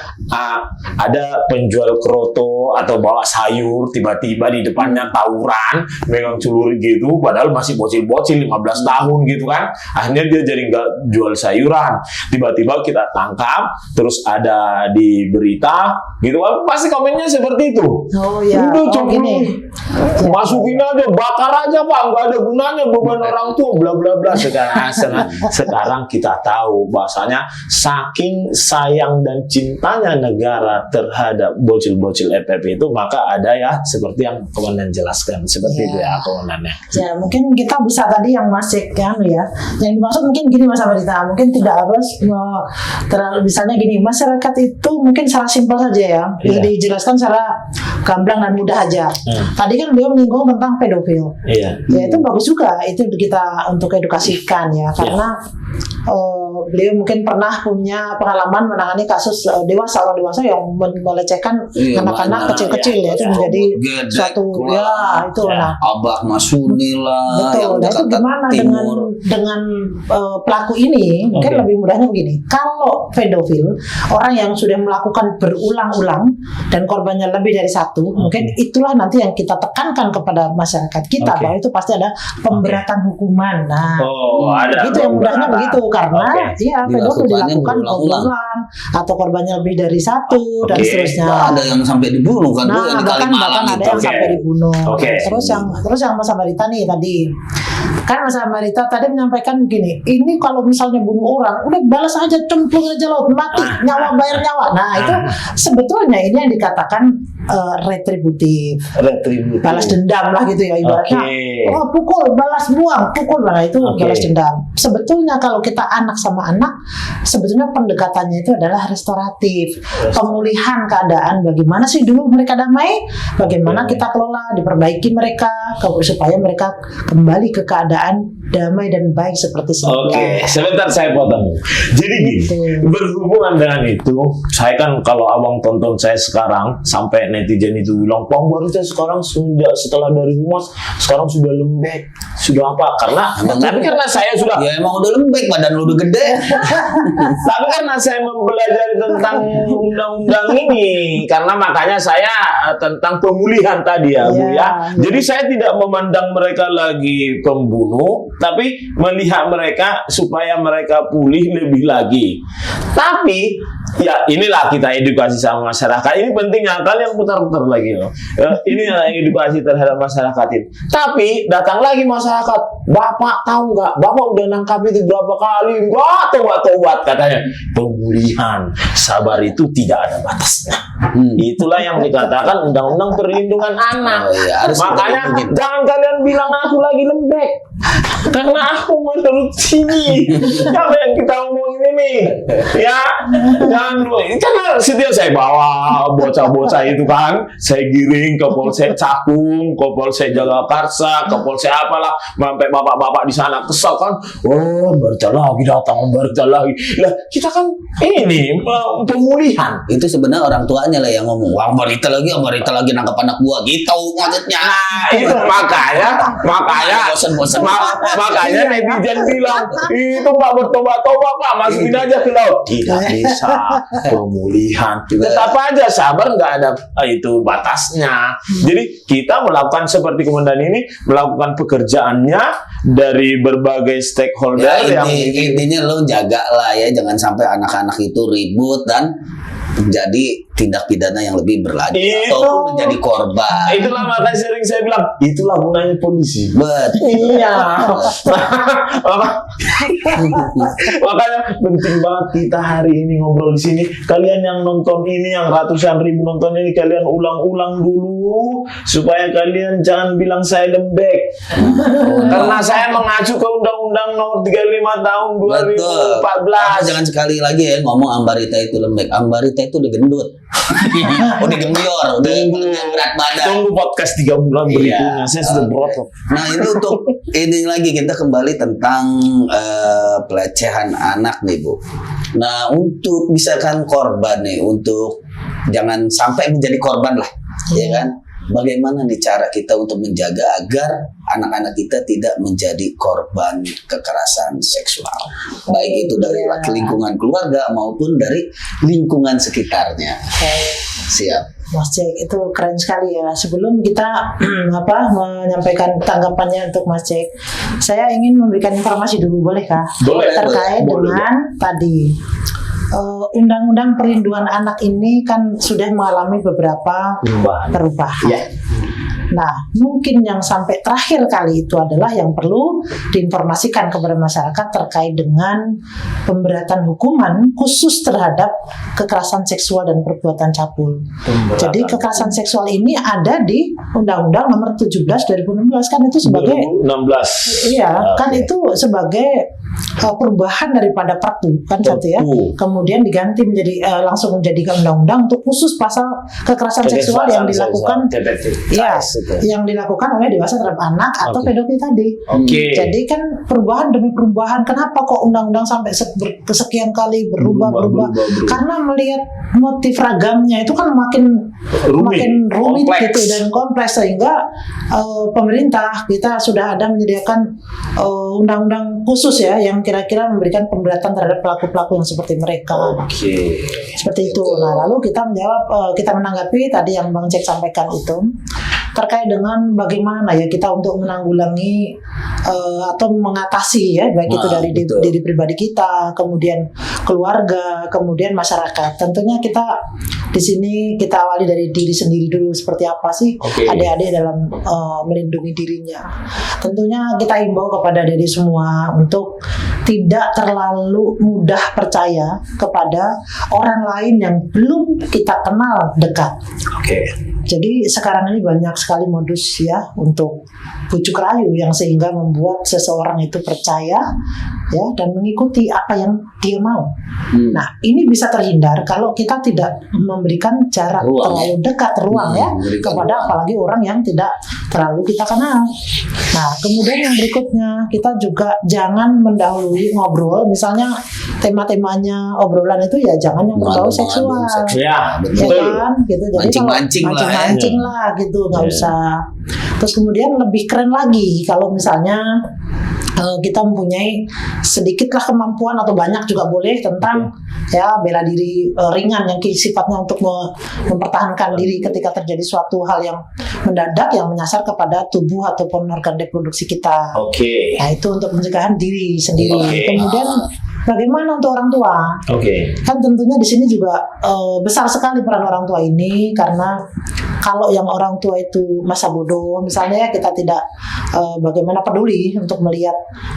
ada penjual kroto atau bawa sayur, tiba-tiba di depannya tawuran, megang celuri gitu, padahal masih bocil-bocil 15 tahun gitu kan. Akhirnya dia jadi nggak jual sayuran. Tiba-tiba kita tangkap, terus ada di berita gitu kan, pasti komennya seperti itu. Udah gini, masukin aja, bakar aja Pak, nggak ada gunanya beban orang tua, bla bla bla bla sekarang kita tahu bahasanya saking sayang dan cintanya negara terhadap bocil-bocil FFP itu, maka ada ya seperti yang komandan jelaskan seperti itu ya komandannya. Ya mungkin kita bisa tadi yang masih kan ya, yang dimaksud mungkin gini Mas Amrita, mungkin tidak harus terlalu, misalnya gini, masyarakat itu mungkin secara simpel saja ya, dijelaskan secara gamblang dan mudah aja. Tadi kan beliau menyinggung tentang pedofil. Ya itu bagus juga, itu kita untuk edukasikan ya, karena beliau mungkin pernah punya pengalaman menangani kasus orang dewasa yang melecehkan anak-anak kecil-kecil ya, itu menjadi suatu itu Abah Masuni lah. Betul. Nah itu gimana dengan pelaku ini? Mungkin lebih mudahnya begini. Kalau pedofil, orang yang sudah melakukan berulang-ulang dan korbannya lebih dari satu, mungkin itulah nanti yang kita tekankan kepada masyarakat kita bahwa itu pasti ada pemberatan hukuman. Nah, ada itu yang mudahnya begitu, karena pedofil dilakukan berulang atau korbannya lebih dari satu dan seterusnya. Ada yang sampai dibunuh kan? Nah, bahkan ada yang sampai dibunuh. Terus yang Mas Amrita nih tadi, kan Mas Amrita tadi menyampaikan begini, ini kalau misalnya bunuh orang, udah balas aja, cemplung aja laut, mati, nyawa bayar nyawa. Nah itu sebetulnya ini yang dikatakan retributif, balas dendam lah gitu ya ibaratnya. Pukul, balas buang, pukul, nah itu balas dendam. Sebetulnya kalau kita anak sama anak, sebetulnya pendekatannya itu adalah restoratif, pemulihan keadaan. Bagaimana sih dulu mereka damai, bagaimana kita kelola, diperbaiki mereka supaya mereka kembali ke keadaan damai dan baik seperti sebelumnya. Sebentar saya potong. Jadi gini, berhubungan dengan itu, saya kan kalau abang tonton saya sekarang sampai netizen itu bilang, Pak Barita sekarang sudah setelah dari humas sekarang sudah lembek, sudah apa? Karena saya sudah emang udah lembek, badan lu udah gede. Tapi karena saya mempelajari tentang undang-undang ini, karena makanya saya tentang pemulihan tadi ya Bu ya. Jadi saya tidak memandang mereka lagi pembunuh, tapi melihat mereka supaya mereka pulih lebih lagi. Tapi ya inilah kita edukasi sama masyarakat. Ini pentingnya, kalian putar-putar lagi loh. Ini edukasi terhadap masyarakat ini. Tapi datang lagi masyarakat, Bapak tahu nggak? Bapak udah nangkap itu berapa kali? Nggak tobat katanya. Pemulihan, sabar itu tidak ada batasnya. Itulah yang dikatakan Undang-Undang Perlindungan Anak. Makanya jangan kalian bilang aku lagi lembek, karena aku menurut sini apa yang kita omongin ini ya. Karena setiap saya bawa bocah-bocah itu kan, saya giring ke Polsek Cakung, ke Polsek Jagakarsa, ke Polsek apalah, sampai bapak-bapak di sana kesal kan, Barita lagi datang, Barita lagi. Lah kita kan ini pemulihan. Itu sebenarnya orang tuanya lah yang ngomong, wah Barita lagi nangkap anak gua gitu maksudnya. Nah itu makanya bosan-bosan. Makanya netizen bilang itu nggak bertobat-tobat Pak, masukin aja ke laut. Tidak bisa. Pemulihan tetap aja sabar, nggak ada itu batasnya. Jadi kita melakukan seperti komandan ini, melakukan pekerjaannya dari berbagai stakeholder yang intinya lo jaga lah ya, jangan sampai anak-anak itu ribut dan menjadi tindak pidana yang lebih berlanjut ataupun menjadi korban. Itulah makanya sering saya bilang, itulah gunanya polisi. Iya. Makanya penting banget kita hari ini ngobrol di sini. Kalian yang nonton ini, yang ratusan ribu nonton ini, kalian ulang-ulang dulu supaya kalian jangan bilang saya lembek. Karena saya mengacu ke Undang-Undang Nomor 35 tahun 2014. Jangan sekali lagi ya ngomong Ambarita itu lembek. Ambarita itu udah gendut. Udah gembior, udah berat badan. Tunggu podcast 3 bulan berikutnya, saya sudah berotot. Nah itu untuk ini lagi kita kembali tentang pelecehan anak nih Bu. Nah untuk misalkan korban nih, untuk jangan sampai menjadi korban lah, ya kan? Bagaimana nih cara kita untuk menjaga agar anak-anak kita tidak menjadi korban kekerasan seksual, baik itu dari lingkungan keluarga maupun dari lingkungan sekitarnya. Siap. Mas Jack, itu keren sekali ya. Sebelum kita menyampaikan tanggapannya untuk Mas Jack, saya ingin memberikan informasi dulu, bolehkah? Terkait dengan tadi Undang-Undang Perlindungan Anak ini kan sudah mengalami beberapa perubahan. Nah, mungkin yang sampai terakhir kali itu adalah yang perlu diinformasikan kepada masyarakat terkait dengan pemberatan hukuman khusus terhadap kekerasan seksual dan perbuatan cabul. Jadi kekerasan seksual ini ada di Undang-Undang Nomor 17 2016 kan itu sebagai 2016. iya, kan itu sebagai perubahan daripada Perpu kan satu ya. Kemudian diganti menjadi langsung menjadi undang-undang untuk khusus pasal kekerasan seksual yang dilakukan ya, yang dilakukan oleh dewasa terhadap anak atau pedofil tadi. Jadi kan perubahan demi perubahan. Kenapa kok undang-undang sampai kesekian kali berubah? Karena melihat motif ragamnya itu kan makin rumit gitu dan kompleks, sehingga pemerintah kita sudah ada menyediakan undang-undang khusus ya yang kira-kira memberikan pemberatan terhadap pelaku-pelaku yang seperti mereka. Seperti itu. Nah, lalu kita menjawab, kita menanggapi tadi yang Bang Jack sampaikan itu terkait dengan bagaimana ya kita untuk menanggulangi atau mengatasi ya, baik itu dari diri pribadi kita, kemudian keluarga, kemudian masyarakat. Tentunya kita di sini kita awali dari diri sendiri dulu, seperti apa sih adik-adik dalam melindungi dirinya. Tentunya kita himbau kepada diri semua untuk tidak terlalu mudah percaya kepada orang lain yang belum kita kenal dekat. Jadi sekarang ini banyak sekali modus ya untuk bujuk rayu yang sehingga membuat seseorang itu percaya ya dan mengikuti apa yang dia mau. Nah, ini bisa terhindar kalau kita tidak memberikan jarak terlalu dekat ruang ya kepada apalagi orang yang tidak terlalu kita kenal. Nah, kemudian yang berikutnya kita juga jangan mendahului ngobrol, misalnya tema-temanya obrolan itu ya jangan yang berbau seksual. Ya kan gitu. Jadi mancing lah gitu, nggak usah. Terus kemudian lebih keren lagi kalau misalnya kita mempunyai sedikitlah kemampuan atau banyak juga boleh tentang ya bela diri ringan yang sifatnya untuk mempertahankan diri ketika terjadi suatu hal yang mendadak yang menyasar kepada tubuh ataupun organ reproduksi kita. Nah, itu untuk pencegahan diri sendiri. Kemudian bagaimana untuk orang tua? Kan tentunya di sini juga besar sekali peran orang tua ini, karena kalau yang orang tua itu masa bodoh, misalnya kita tidak bagaimana peduli untuk melihat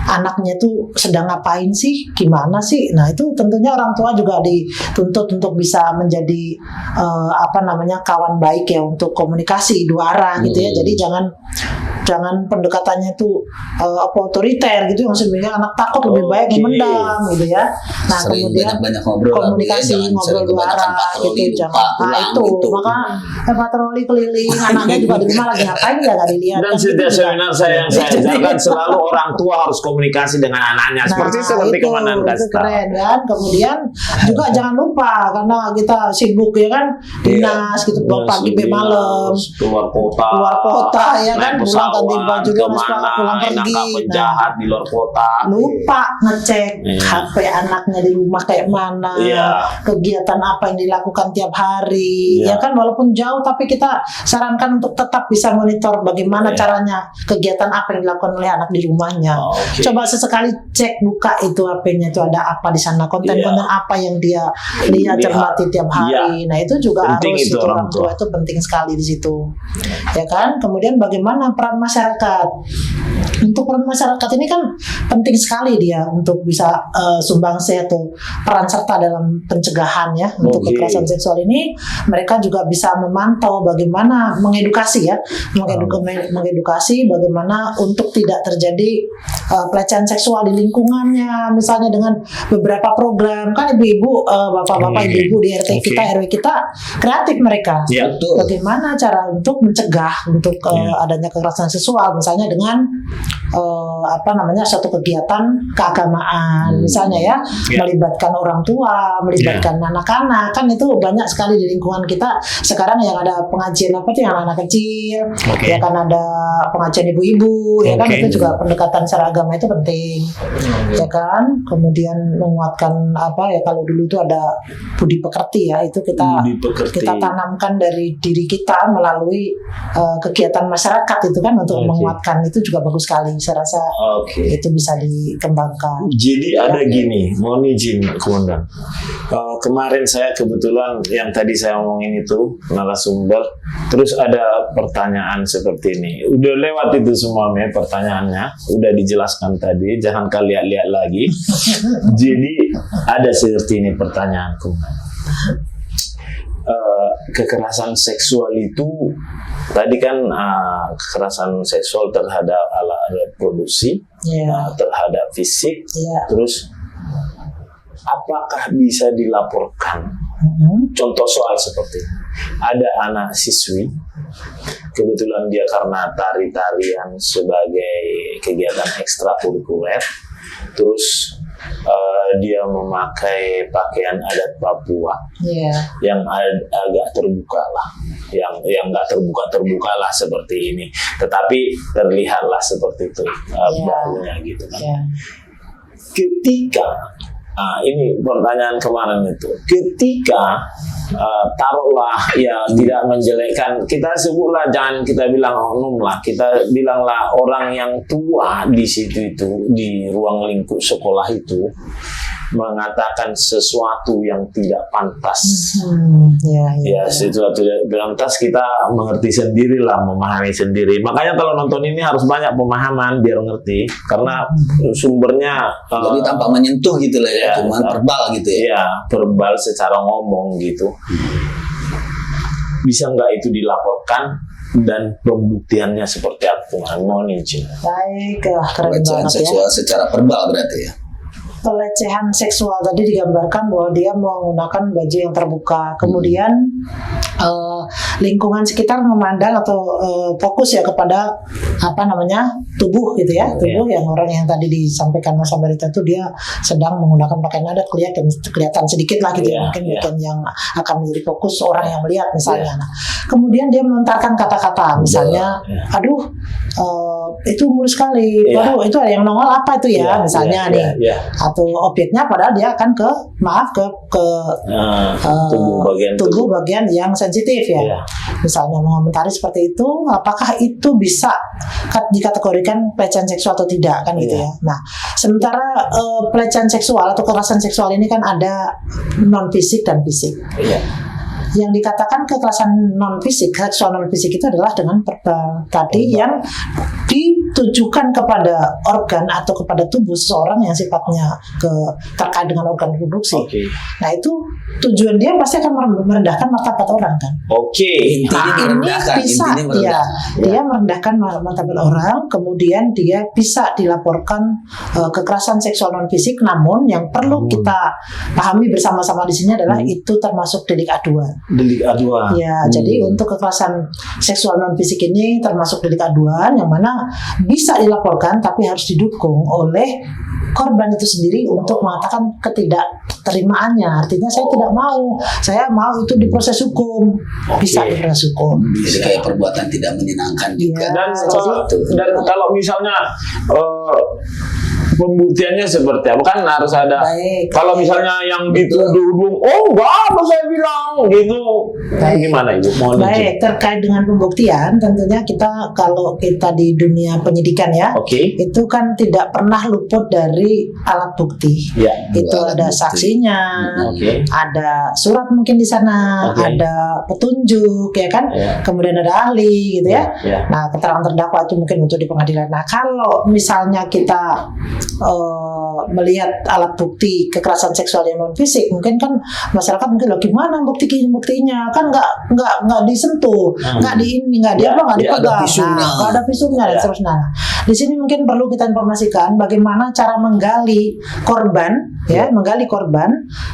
anaknya itu sedang ngapain sih, gimana sih. Nah, itu tentunya orang tua juga dituntut untuk bisa menjadi kawan baik ya untuk komunikasi dua arah gitu ya. Jadi jangan pendekatannya itu otoriter gitu yang sehingga anak takut, lebih baik memendam gitu ya. Nah, kemudian banyak ngobrol komunikasi ngobrol dua arah gitu, jangan itu maka patroli keliling anaknya juga di rumah lagi ngapain ya nggak dilihat. Dan setiap seminar saya ajarkan selalu orang tua harus komunikasi dengan anaknya seperti Komandan Kasta. Keren kan. Kemudian juga jangan lupa karena kita sibuk ya kan, dinas gitu pagi sampai malam, keluar kota ya kan, pulang ganti baju pulang pergi, penjahat di luar kota, lupa ngecek HP anaknya di rumah kayak mana, kegiatan apa yang dilakukan tiap hari, ya kan, walaupun jauh tapi kita sarankan untuk tetap bisa monitor bagaimana caranya, kegiatan apa yang dilakukan oleh anak di rumahnya. Coba sesekali cek, buka itu HP-nya, itu ada apa di sana, konten-konten apa yang dia lihat cermati tiap hari. Nah, itu juga penting, harus itu orang tua itu penting sekali di situ, ya kan. Kemudian bagaimana peran masyarakat? Untuk peran masyarakat ini kan penting sekali dia untuk bisa sumbangsi atau peran serta dalam pencegahan ya untuk kekerasan seksual ini. Mereka juga bisa memantau bagaimana mengedukasi ya, mengedukasi bagaimana untuk tidak terjadi pelecehan seksual di lingkungannya, misalnya dengan beberapa program. Kan ibu-ibu, bapak-bapak, ibu-ibu di RT kita, RW kita kreatif mereka. Bagaimana cara untuk mencegah untuk adanya kekerasan seksual, misalnya dengan suatu kegiatan keagamaan, misalnya ya, melibatkan orang tua, melibatkan anak-anak. Kan itu banyak sekali di lingkungan kita sekarang yang ada pengajian yang anak-anak kecil, ya kan, ada pengajian ibu-ibu, ya kan, itu juga pendekatan secara agama itu penting, ya kan. Kemudian menguatkan kalau dulu itu ada budi pekerti ya, itu kita tanamkan dari diri kita melalui kegiatan masyarakat itu kan untuk menguatkan, itu juga bagus sekali. sekali. Saya rasa itu bisa dikembangkan. Jadi ada gini, mohon izin Komandan. Kemarin saya kebetulan yang tadi saya omongin itu narasumber, terus ada pertanyaan seperti ini. Udah lewat itu semua pertanyaannya, udah dijelaskan tadi, jangan kalian lihat lagi. Jadi ada seperti ini pertanyaanku. Kekerasan seksual itu tadi kan kekerasan seksual terhadap alat reproduksi, terhadap fisik, terus apakah bisa dilaporkan? Contoh soal seperti ini. Ada anak siswi, kebetulan dia karena tari-tarian sebagai kegiatan ekstrakurikuler, terus dia memakai pakaian adat Papua yang agak terbuka lah, yang nggak terbuka lah seperti ini, tetapi terlihatlah seperti itu bahunya gitu kan. Ketika ini pertanyaan kemarin itu, ketika taruhlah ya tidak menjelekkan, kita sebutlah, jangan kita bilang oknum lah, kita bilanglah orang yang tua di situ itu, di ruang lingkup sekolah itu mengatakan sesuatu yang tidak pantas. Sesuatu yang tidak pantas, kita mengerti sendirilah, memahami sendiri. Makanya kalau nonton ini harus banyak pemahaman biar ngerti, karena sumbernya jadi tanpa menyentuh gitu lah ya, cuman verbal gitu ya. Iya, verbal secara ngomong gitu. Bisa nggak itu dilaporkan dan pembuktiannya seperti apa? Mohon izin. Baik, keren Pelecehan banget seksual secara verbal berarti ya. Pelecehan seksual tadi digambarkan bahwa dia menggunakan baju yang terbuka, kemudian lingkungan sekitar memandang atau fokus ya kepada tubuh gitu ya, tubuh yang orang yang tadi disampaikan Mas Ambarita itu dia sedang menggunakan pakaian adat, kelihatan sedikit lah gitu mungkin yang akan menjadi fokus orang yang melihat misalnya. Nah, kemudian dia melontarkan kata-kata misalnya, aduh itu mulus sekali, aduh itu ada yang nongol apa itu ya misalnya atau objeknya, padahal dia akan ke tubuh bagian yang sensitif misalnya mengomentari seperti itu, apakah itu bisa dikategorikan pelecehan seksual atau tidak kan gitu ya. Nah, sementara pelecehan seksual atau kekerasan seksual ini kan ada non fisik dan fisik. Yang dikatakan kekerasan non fisik, seksual non fisik itu adalah dengan verbal tadi yang ditujukan kepada organ atau kepada tubuh seseorang yang sifatnya terkait dengan organ reproduksi. Nah, itu tujuan dia pasti akan merendahkan martabat orang kan. Dia merendahkan martabat orang, kemudian dia bisa dilaporkan kekerasan seksual non fisik. Namun yang perlu kita pahami bersama-sama di sini adalah itu termasuk delik aduan. Jadi untuk kekerasan seksual non fisik ini termasuk delik aduan yang mana bisa dilaporkan, tapi harus didukung oleh korban itu sendiri untuk mengatakan ketidakterimaannya. Artinya saya mau itu diproses hukum, bisa diproses hukum. Jadi kayak perbuatan tidak menyenangkan juga. Dan kalau misalnya pembuktiannya seperti apa, kan harus ada. Kalau misalnya yang dituduh, apa saya bilang gitu, gimana itu? Terkait dengan pembuktian, tentunya kalau kita di dunia penyidikan itu kan tidak pernah luput dari alat bukti. Itu ada saksinya, ada surat mungkin di sana, ada petunjuk kemudian ada ahli gitu ya. Nah, keterangan terdakwa itu mungkin untuk di pengadilan. Nah, kalau misalnya kita melihat alat bukti kekerasan seksual yang non fisik, mungkin kan masyarakat mungkin gimana buktinya kan nggak disentuh, nggak dipegang, nggak ada visumnya dan seterusnya. Di sini mungkin perlu kita informasikan bagaimana cara menggali korban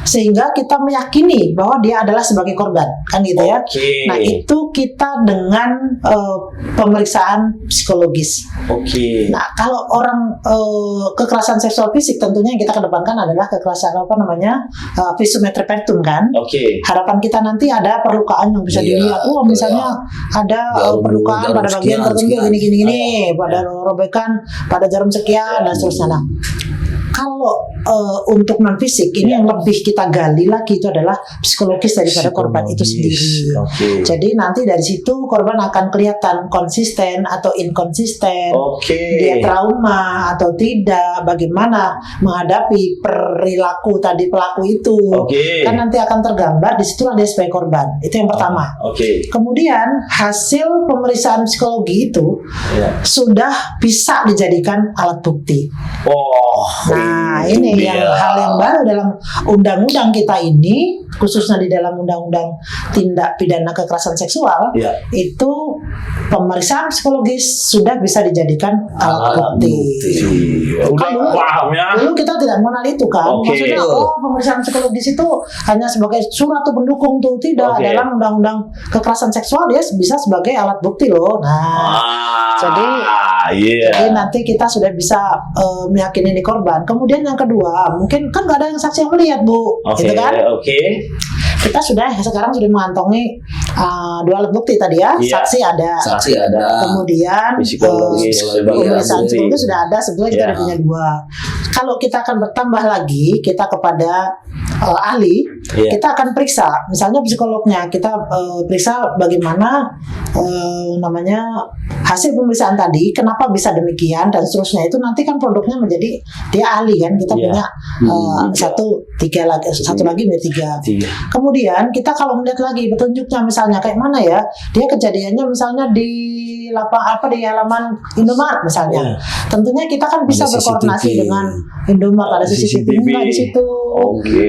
sehingga kita meyakini bahwa dia adalah sebagai korban kan gitu ya. Nah, itu kita dengan pemeriksaan psikologis. Nah, kalau orang kekerasan seksual fisik, tentunya yang kita kedepankan adalah kekerasan visum et repertum kan. Harapan kita nanti ada perlukaan yang bisa dilihat. Misalnya ada perlukaan pada bagian tertentu gini, pada robekan, pada jarum sekian dan seterusnya. Nah, kalau untuk non fisik ini yang lebih kita gali lagi itu adalah psikologis daripada korban itu sendiri. Jadi nanti dari situ korban akan kelihatan konsisten atau inkonsisten, dia trauma atau tidak, bagaimana menghadapi perilaku tadi pelaku itu, kan nanti akan tergambar di situlah dia sebagai korban. Itu yang pertama. Kemudian hasil pemeriksaan psikologi itu sudah bisa dijadikan alat bukti. Nah ini yang hal yang baru dalam undang-undang kita ini, khususnya di dalam undang-undang tindak pidana kekerasan seksual, itu pemeriksaan psikologis sudah bisa dijadikan alat bukti. Dulu kita tidak mengenal itu kan. Maksudnya pemeriksaan psikologis itu hanya sebagai surat atau pendukung tuh, tidak. Dalam undang-undang kekerasan seksual dia bisa sebagai alat bukti loh. Nah, jadi nanti kita sudah bisa meyakini ini korban. Kemudian yang kedua, mungkin kan nggak ada yang saksi yang melihat, Bu, gitu kan? Kita sekarang sudah mengantongi 2 alat bukti tadi ya. Saksi ada. Kemudian pemeriksaan psikologis sudah ada. Sebetulnya kita ada punya 2. Kalau kita akan bertambah lagi, kita kepada ahli, kita akan periksa. Misalnya psikolognya, kita periksa bagaimana hasil pemeriksaan tadi, kenapa bisa demikian dan seterusnya. Itu nanti kan produknya menjadi dia ahli kan. Kita punya satu lagi menjadi 3. Kemudian kita kalau melihat lagi petunjuknya, misalnya kayak mana ya, dia kejadiannya misalnya di halaman Indomaret misalnya. Tentunya kita kan bisa berkoordinasi dengan Indomaret, ada CCTV di situ.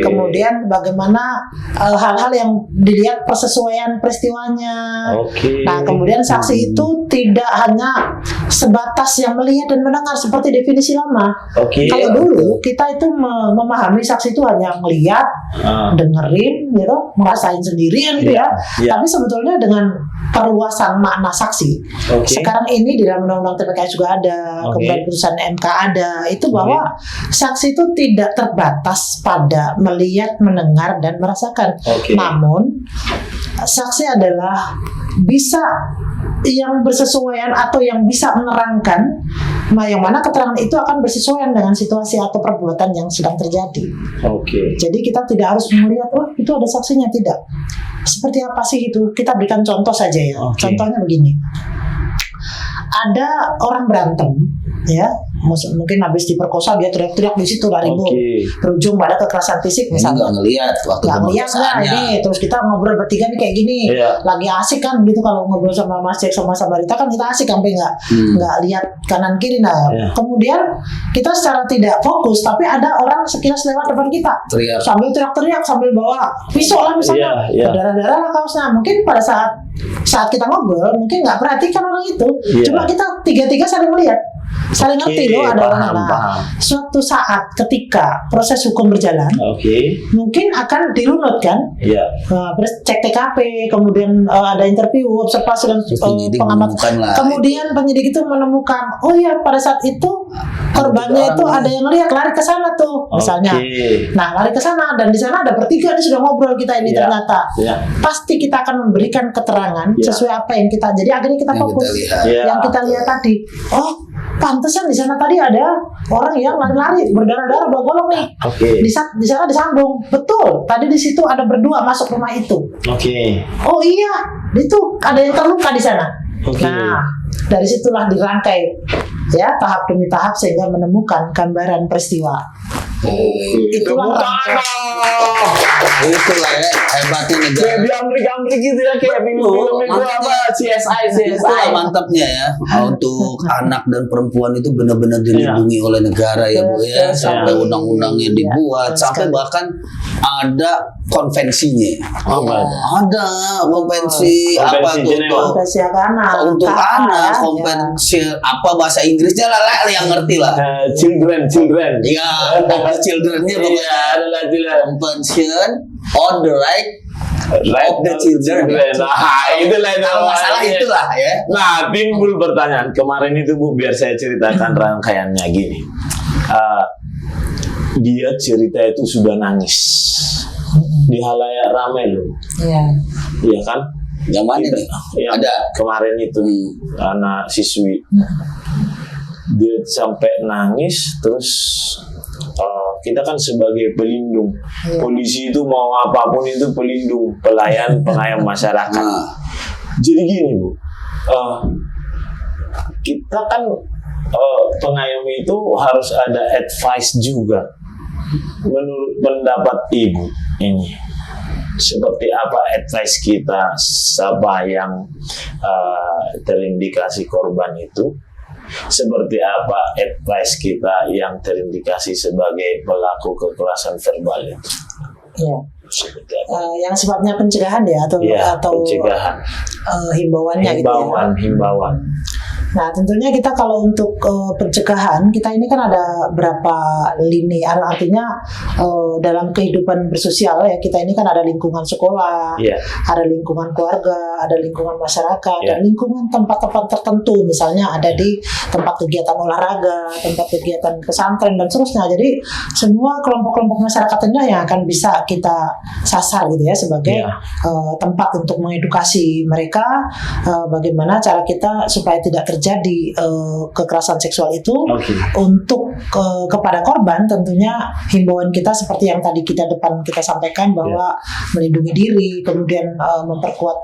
Kemudian bagaimana hal-hal yang dilihat persesuaian peristiwanya. Nah, kemudian saksi itu tidak hanya sebatas yang melihat dan mendengar seperti definisi lama. Kalau dulu kita itu memahami saksi itu hanya melihat, dengerin, gitu, ngerasain sendirian gitu ya. Tapi sebetulnya dengan perluasan makna saksi. Sekarang ini di dalam undang-undang TPKS juga ada, kemudian putusan MK ada, itu bahwa saksi itu tidak terbatas pada melihat, mendengar dan merasakan. Namun saksi adalah bisa yang bersesuaian atau yang bisa menerangkan, yang mana keterangan itu akan bersesuaian dengan situasi atau perbuatan yang sedang terjadi. Jadi kita tidak harus melihat, itu ada saksinya, tidak. Seperti apa sih itu? Kita berikan contoh saja ya. Contohnya begini. Ada orang berantem, ya, mungkin habis diperkosa, dia teriak-teriak di situ lah ribut, berujung pada kekerasan fisik misalnya. Nggak ngelihat waktu ini, terus kita ngobrol bertiga nih kayak gini, lagi asik kan gitu, kalau ngobrol sama Mas Jack sama Sabarita kan kita asik sampai nggak lihat kanan kiri. Nah, kemudian kita secara tidak fokus, tapi ada orang sekilas lewat depan kita, sambil teriak-teriak, sambil bawa pisau lah misalnya, berdarah-darah lah kaosnya. Mungkin pada saat kita ngobrol mungkin nggak perhatikan orang itu, cuma kita tiga-tiga saling melihat, saling ngerti loh ada orang. Suatu saat ketika proses hukum berjalan, mungkin akan dirunut kan, terus cek TKP, kemudian ada interview, observasi dan pengamat. Kemudian penyidik itu menemukan, oh ya pada saat itu korbannya itu ada yang lihat lari ke sana tuh, misalnya. Nah, lari ke sana dan di sana ada bertiga, dia sudah ngobrol kita ini ternyata. Pasti kita akan memberikan keterangan sesuai apa yang kita. Jadi akhirnya kita fokus yang kita lihat tadi. Oh, pantesan di sana tadi ada orang yang lari-lari berdarah-darah bawa golong nih. Di sana disambung. Betul. Tadi di situ ada berdua masuk rumah itu. Oh iya, itu ada yang terluka di sana. Nah, dari situlah dirangkai ya tahap demi tahap sehingga menemukan gambaran peristiwa. Itulah itulah ya hebatnya negara. Kayak di Amerika gitu ya, kayak film-film itu apa CSI. Itulah mantapnya ya. Untuk anak dan perempuan itu benar-benar dilindungi oleh negara ya, Bu ya. Sampai undang-undangnya dibuat, sampai bahkan ada konvensinya. Ada konvensi apa tuh? Konvensi anak. Untuk anak, konvensi apa bahasa Inggrisnya lah yang ngerti lah. Children. Iya, childrennya pokoknya. Convention on the right of the children. Nah, itulah masalah itulah ya. Nah, timbul pertanyaan kemarin itu, Bu, biar saya ceritakan rangkaiannya gini. Dia cerita itu sudah nangis di halayak ramai loh. Iya kan? Yang mana nih? Yang ada kemarin itu anak siswi. Dia sampai nangis, terus kita kan sebagai pelindung. Iya. Polisi itu mau apapun itu pelindung, pelayan, pengayom masyarakat. Nah, Jadi gini Bu, kita kan pengayom itu harus ada advice juga. Menurut pendapat Ibu ini, seperti apa advice kita siapa yang terindikasi korban itu? Seperti apa advice kita yang terindikasi sebagai pelaku kekerasan verbal itu? Ya. Seperti apa? Yang sifatnya pencegahan ya atau Ya, atau pencegahan, himbauannya gitu ya. himbauan. Nah, tentunya kita kalau untuk pencegahan, kita ini kan ada berapa lini, artinya dalam kehidupan bersosial ya, kita ini kan ada lingkungan sekolah, Iya. ada lingkungan keluarga, ada lingkungan masyarakat, Iya. dan lingkungan tempat-tempat tertentu, misalnya ada di tempat kegiatan olahraga, tempat kegiatan pesantren, dan seterusnya. Jadi, semua kelompok-kelompok masyarakat ini yang akan bisa kita sasar gitu ya, sebagai Iya. tempat untuk mengedukasi mereka bagaimana cara kita supaya tidak terjadi kekerasan seksual itu. Oke. Untuk kepada korban tentunya himbauan kita seperti yang tadi kita sampaikan bahwa melindungi diri, kemudian memperkuat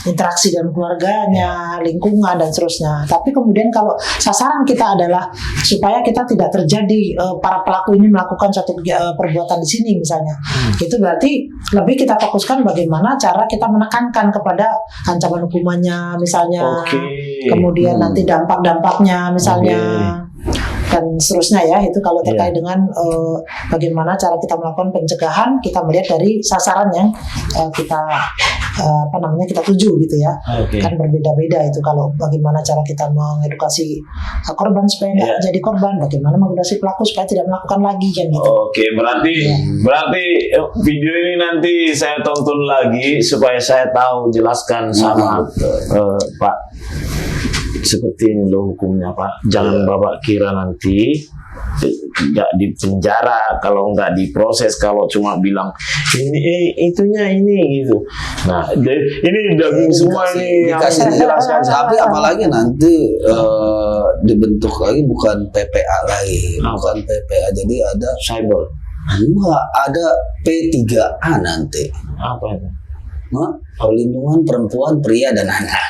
interaksi dalam keluarganya, lingkungan dan seterusnya. Tapi kemudian kalau sasaran kita adalah supaya kita tidak terjadi para pelaku ini melakukan suatu perbuatan di sini misalnya, itu berarti lebih kita fokuskan bagaimana cara kita menekankan kepada ancaman hukumannya misalnya, Oke. kemudian nanti dampak-dampaknya misalnya, dan seterusnya ya. Itu kalau terkait dengan bagaimana cara kita melakukan pencegahan, kita melihat dari sasaran yang kita kita tuju gitu ya. Oke. Kan berbeda-beda itu kalau bagaimana cara kita mengedukasi korban supaya nggak jadi korban, bagaimana mengedukasi pelaku supaya tidak melakukan lagi kan gitu. Oke, berarti video ini nanti saya tonton lagi supaya saya tahu, jelaskan sama Pak. Seperti ini loh hukumnya Pak. Jangan Bapak kira nanti nggak di penjara kalau nggak diproses, kalau cuma bilang ini itunya ini gitu. Nah, ini daging semua ini yang dikasih dijelaskan. tapi apalagi nanti dibentuk lagi bukan PPA lagi, bukan PPA, jadi ada Cyber. enggak, ada P3A nanti. Apa itu? Perlindungan perempuan, pria dan anak.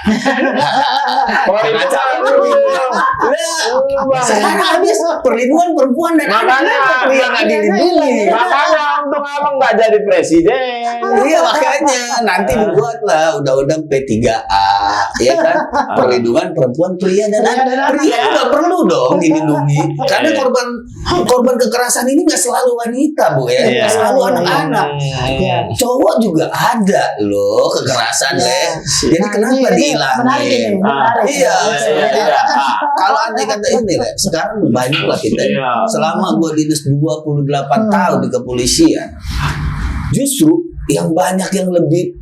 Sekarang habis perlindungan perempuan dan anak, pria nggak dilindungi. Makanya untung abang nggak jadi presiden. Iya, makanya nanti dibuatlah undang-undang P3A, ya kan? Perlindungan perempuan, pria dan anak. Pria nggak perlu dong dilindungi, karena korban kekerasan ini nggak selalu wanita, Bu ya, nggak selalu anak-anak. Cowok juga ada loh kekerasan, jadi kenapa dihilangin? Iya, kalau andai kata ini, sekarang banyak lah kita. Selama gue dinas 28 tahun di kepolisian, justru yang banyak yang lebih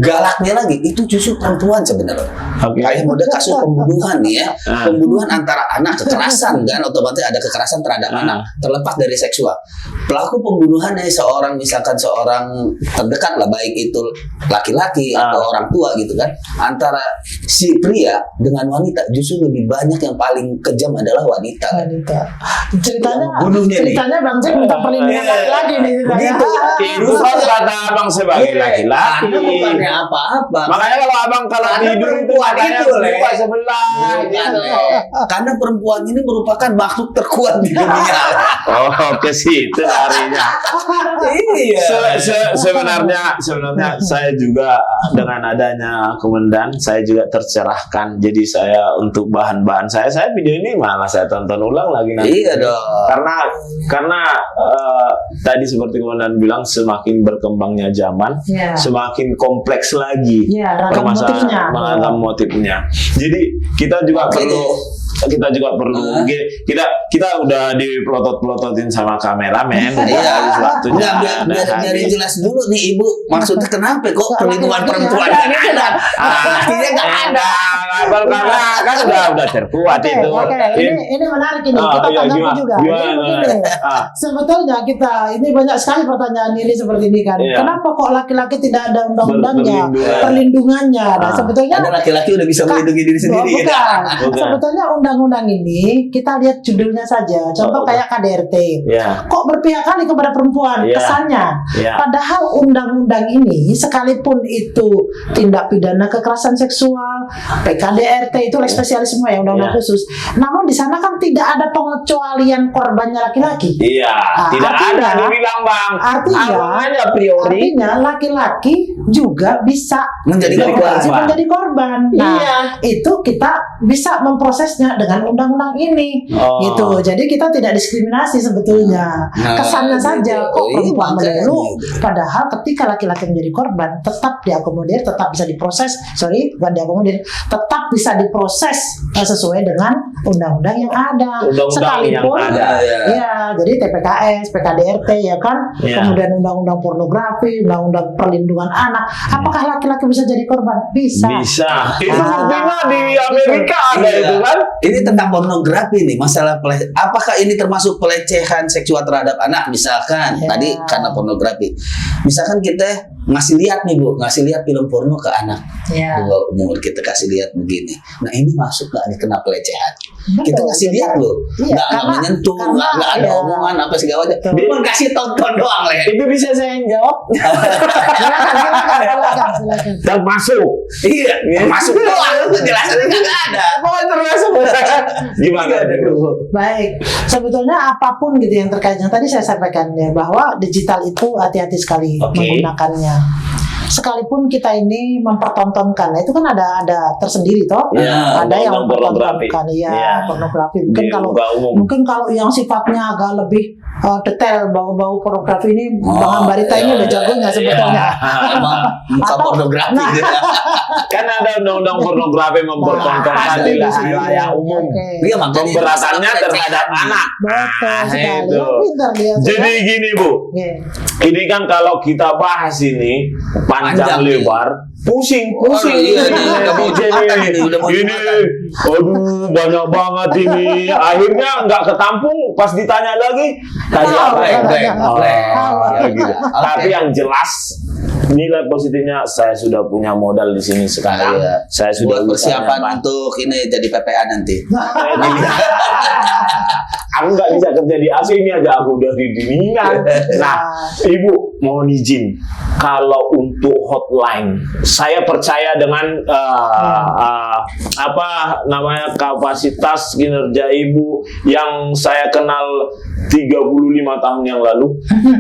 galaknya lagi itu justru perempuan sebenarnya. Kayak model kasus pembunuhan nih ya, pembunuhan antara anak, kekerasan kan, otomatis ada kekerasan terhadap anak, terlepas dari seksual. Pelaku pembunuhannya misalkan seorang terdekat lah, baik itu laki-laki atau orang tua gitu kan, antara si pria dengan wanita justru lebih banyak yang paling kejam adalah wanita. Ceritanya Bang Jack minta perlindungan lagi nih. Begitu. Itu kan kata abang sebagai laki-laki. Bukannya apa-apa. Makanya kalau abang tidur itu matanya buka sebelah. Karena perempuan ini merupakan makhluk terkuat di dunia. Oh, ke situ larinya. Iya. Sebenarnya saya juga dengan adanya komandan, saya juga tercerahkan. Jadi saya untuk bahan-bahan saya video ini malah saya tonton ulang lagi nanti. Iya dong. Karena tadi seperti komandan bilang, semakin berkembangnya zaman, semakin kompleks lagi ragam motifnya. Jadi kita juga perlu kita udah dipelotot-pelototin sama kameramen. Iya. Waktunya. Biar jelas dulu nih Ibu, maksudnya kenapa kok perlindungan perempuan dan anak? Artinya nggak ada. Karena kan udah terkuat itu. Ini menarik ini. Kita tanggapi juga. Sebetulnya ini banyak sekali pertanyaan ini seperti ini kan. Kenapa kok laki-laki tidak ada undang-undangnya, perlindungannya? Nah, sebetulnya ada laki-laki udah bisa melindungi diri sendiri. Bukan. Sebetulnya undang-undang ini kita lihat judulnya saja. Contoh kayak KDRT. Ya. Kok berpihak kali kepada perempuan Ya. kesannya. Ya. Padahal undang-undang ini sekalipun itu tindak pidana kekerasan seksual, PKDRT itu spesialis semua ya, undang-undang Ya. khusus. Namun di sana kan tidak ada pengecualian korbannya laki-laki. Iya, tidak artinya- ada dibilang Bang. Artinya priori. Artinya laki-laki juga bisa Menjadi berpotensi korban. menjadi korban. Nah, Iya. itu kita bisa memprosesnya dengan undang-undang ini. Oh. Gitu. Jadi kita tidak diskriminasi sebetulnya. Nah, Kesannya gitu. saja kok Iya, perempuan makanya. melulu. Padahal ketika laki-laki menjadi korban tetap diakomodir, tetap bisa diproses. Bukan diakomodir, tetap bisa diproses sesuai dengan undang-undang yang ada. Undang-undang yang ada, ya. Ya, jadi TPKS, PKDRT ya kan. Ya. Kemudian undang-undang pornografi, undang-undang perlindungan anak. Apakah laki-laki bisa jadi korban? Bisa. Bisa. Itu Ah. buktinya di Amerika ada Iya. itu kan? Ini tentang pornografi nih, masalah apakah ini termasuk pelecehan seksual terhadap anak misalkan Ya. tadi karena pornografi. Misalkan kita ngasih lihat nih Bu, ngasih lihat film porno ke anak. Ya. Di bawah umur kita kasih lihat begini. Nah, ini masuk nggak nih kena pelecehan? Kita Betul. ngasih lihat loh, Iya, nggak menyentuh, nggak ada iya. omongan apa segala macam. Betul. Dia cuma kasih tonton doang lah. Itu bisa saya jawab. Silakan. Termasuk. Iya, masuk doang. Penjelasannya nggak ada. Oh, termasuk. Gimana? Baik, sebetulnya apapun gitu yang terkait yang tadi saya sampaikan ya, bahwa digital itu hati-hati sekali Oke. menggunakannya. Sekalipun kita ini mempertontonkan, nah itu kan ada tersendiri toh. Ya, Ada yang undang-undang pornografi. mempertontonkan, Ya. ya pornografi. Mungkin Di kalau muka umum. mungkin kalau yang sifatnya agak lebih detail, bau-bau pornografi ini, Oh, Bang Ambarita ini iya, udah jagonya iya. sebetulnya. Emang muka Atau- pornografi. Nah. Kan ada undang-undang pornografi mempertontonkan di layak umum. Oke. Iya, makanya Pemberatannya terhadap anak. Betul sekali. itu. Ya, pintar dia. Jadi gini Bu, Oke. ini kan kalau kita bahas ini panjang Panjang, lebar, pusing. Oh, iya, ini udah mau Jumatan ini, udah mau Ini, Jumatan. aduh banyak banget ini. Akhirnya nggak ketampung, pas ditanya lagi tanya apa ya? Blank. Ya, gitu. Oke. Tapi yang jelas nilai positifnya saya sudah punya modal di sini sekarang. Iya. Saya sudah Buat persiapan bisa untuk ini jadi PPA nanti. Aku nggak bisa kerja di AC ini aja, aku udah didinginkan. Nah, Ibu mohon izin, kalau untuk hotline, saya percaya dengan apa namanya kapasitas kinerja Ibu yang saya kenal 35 tahun yang lalu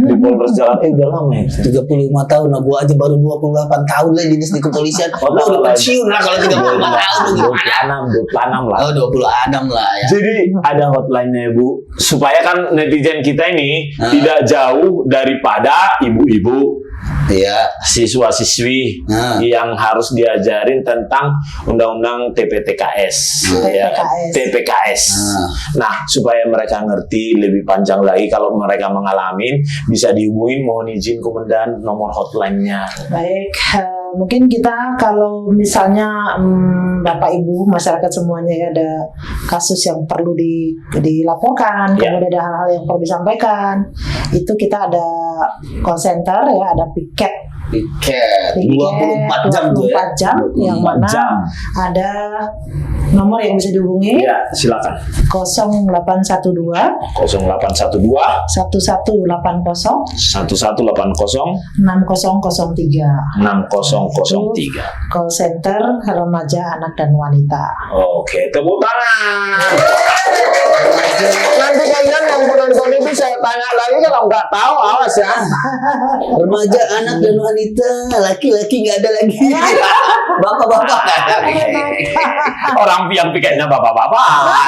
di Polres Jakarta. Udah lama ya. 35 tahun, nah gua aja baru 28 tahun lah dinas di kepolisian. Oh, Lu udah tahun pensiun lah kalau 35 tahun lu gimana? 26 lah. Oh, 26 lah ya. Jadi ada hotline-nya Bu, supaya kan netizen kita ini Ah. tidak jauh daripada ibu-ibu, Iya. siswa-siswi Ah. yang harus diajarin tentang undang-undang TPTKS, ya, TPKS. Ah. Nah, supaya mereka ngerti lebih panjang lagi, kalau mereka mengalami bisa dihubungin, mohon izin Komandan nomor hotline-nya. Baik, mungkin kita kalau misalnya Bapak Ibu masyarakat semuanya ya ada kasus yang perlu dilaporkan, Ya. kemudian ada hal-hal yang perlu disampaikan, itu kita ada call center ya, ada piket Piket 24 jam tuh ya. 24 jam yang 24 mana jam. ada nomor yang bisa dihubungi Ya, silakan. 0812 0812 1180 1180 6003. 6003. Call center remaja, anak dan wanita. Oke, tepuk tangan. Nanti kalian yang penonton itu saya tanya lagi, kalau nggak tahu awas ya. Remaja, anak dan wanita, laki-laki nggak ada lagi. Bapak-bapak nggak ada lagi. Orang yang pikirnya bapak-bapak.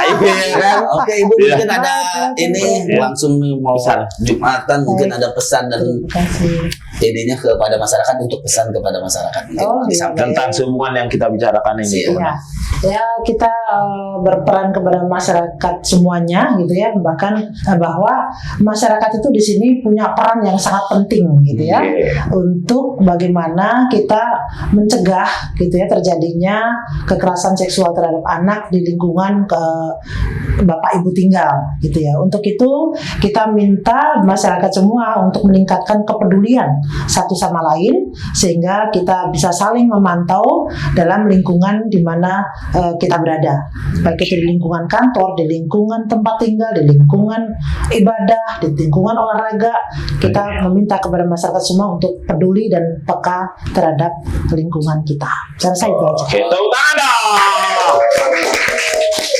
Ibu kan. Oke, Ibu Iya. mungkin ada ini Iya. langsung mau Pesan. Jumatan mungkin ada pesan dan Terima kasih. ininya kepada masyarakat, untuk pesan kepada masyarakat mungkin Oh, iya. disampaikan. Tentang hubungan yang kita bicarakan ini. Iya. Ya, ya kita berperan kepada masyarakat semuanya gitu ya, bahkan bahwa masyarakat itu di sini punya peran yang sangat penting gitu ya, untuk bagaimana kita mencegah gitu ya terjadinya kekerasan seksual terhadap anak di lingkungan ke bapak ibu tinggal gitu ya. Untuk itu kita minta masyarakat semua untuk meningkatkan kepedulian satu sama lain sehingga kita bisa saling memantau dalam lingkungan di mana kita berada, baik itu di lingkungan kantor, di lingkungan tempat tinggal, di lingkungan ibadah, di lingkungan olahraga. Kita meminta kepada masyarakat semua untuk peduli dan peka terhadap lingkungan kita. Saya rasa itu aja. Oke, tepuk tangan dong.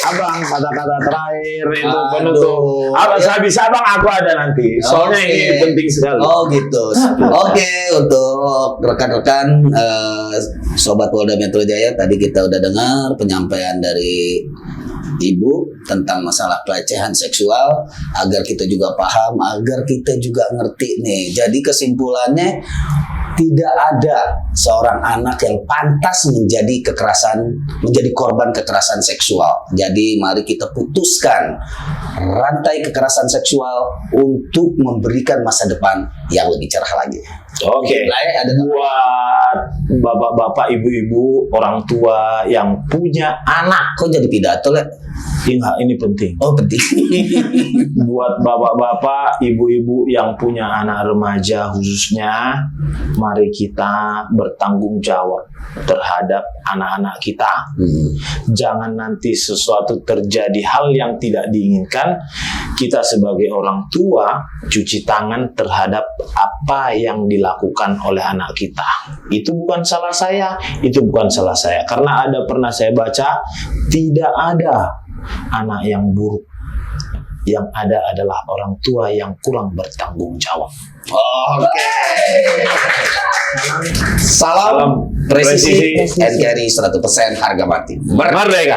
Abang, kata-kata terakhir itu penutup. Abang, habis abang aku ada nanti. Soalnya ini penting sekali. Oh gitu. Oke, untuk rekan-rekan Sobat Polda Metro Jaya, tadi kita udah dengar penyampaian dari Ibu tentang masalah pelecehan seksual, agar kita juga paham, agar kita juga ngerti nih. Jadi kesimpulannya, tidak ada seorang anak yang pantas menjadi korban kekerasan seksual. Jadi mari kita putuskan rantai kekerasan seksual untuk memberikan masa depan yang lebih cerah lagi. Oke, ada buat bapak-bapak, ibu-ibu, orang tua yang punya anak. Kok jadi pidato lah? Ini penting. Oh penting. Buat bapak-bapak, ibu-ibu yang punya anak remaja khususnya, mari kita bertanggung jawab terhadap anak-anak kita. Jangan nanti sesuatu terjadi hal yang tidak diinginkan, kita sebagai orang tua cuci tangan terhadap apa yang dilakukan oleh anak kita. Itu bukan salah saya, itu bukan salah saya. Karena pernah saya baca, tidak ada anak yang buruk. Yang ada adalah orang tua yang kurang bertanggung jawab. Oke. Salam presisi and carry 100% harga mati. Merdeka.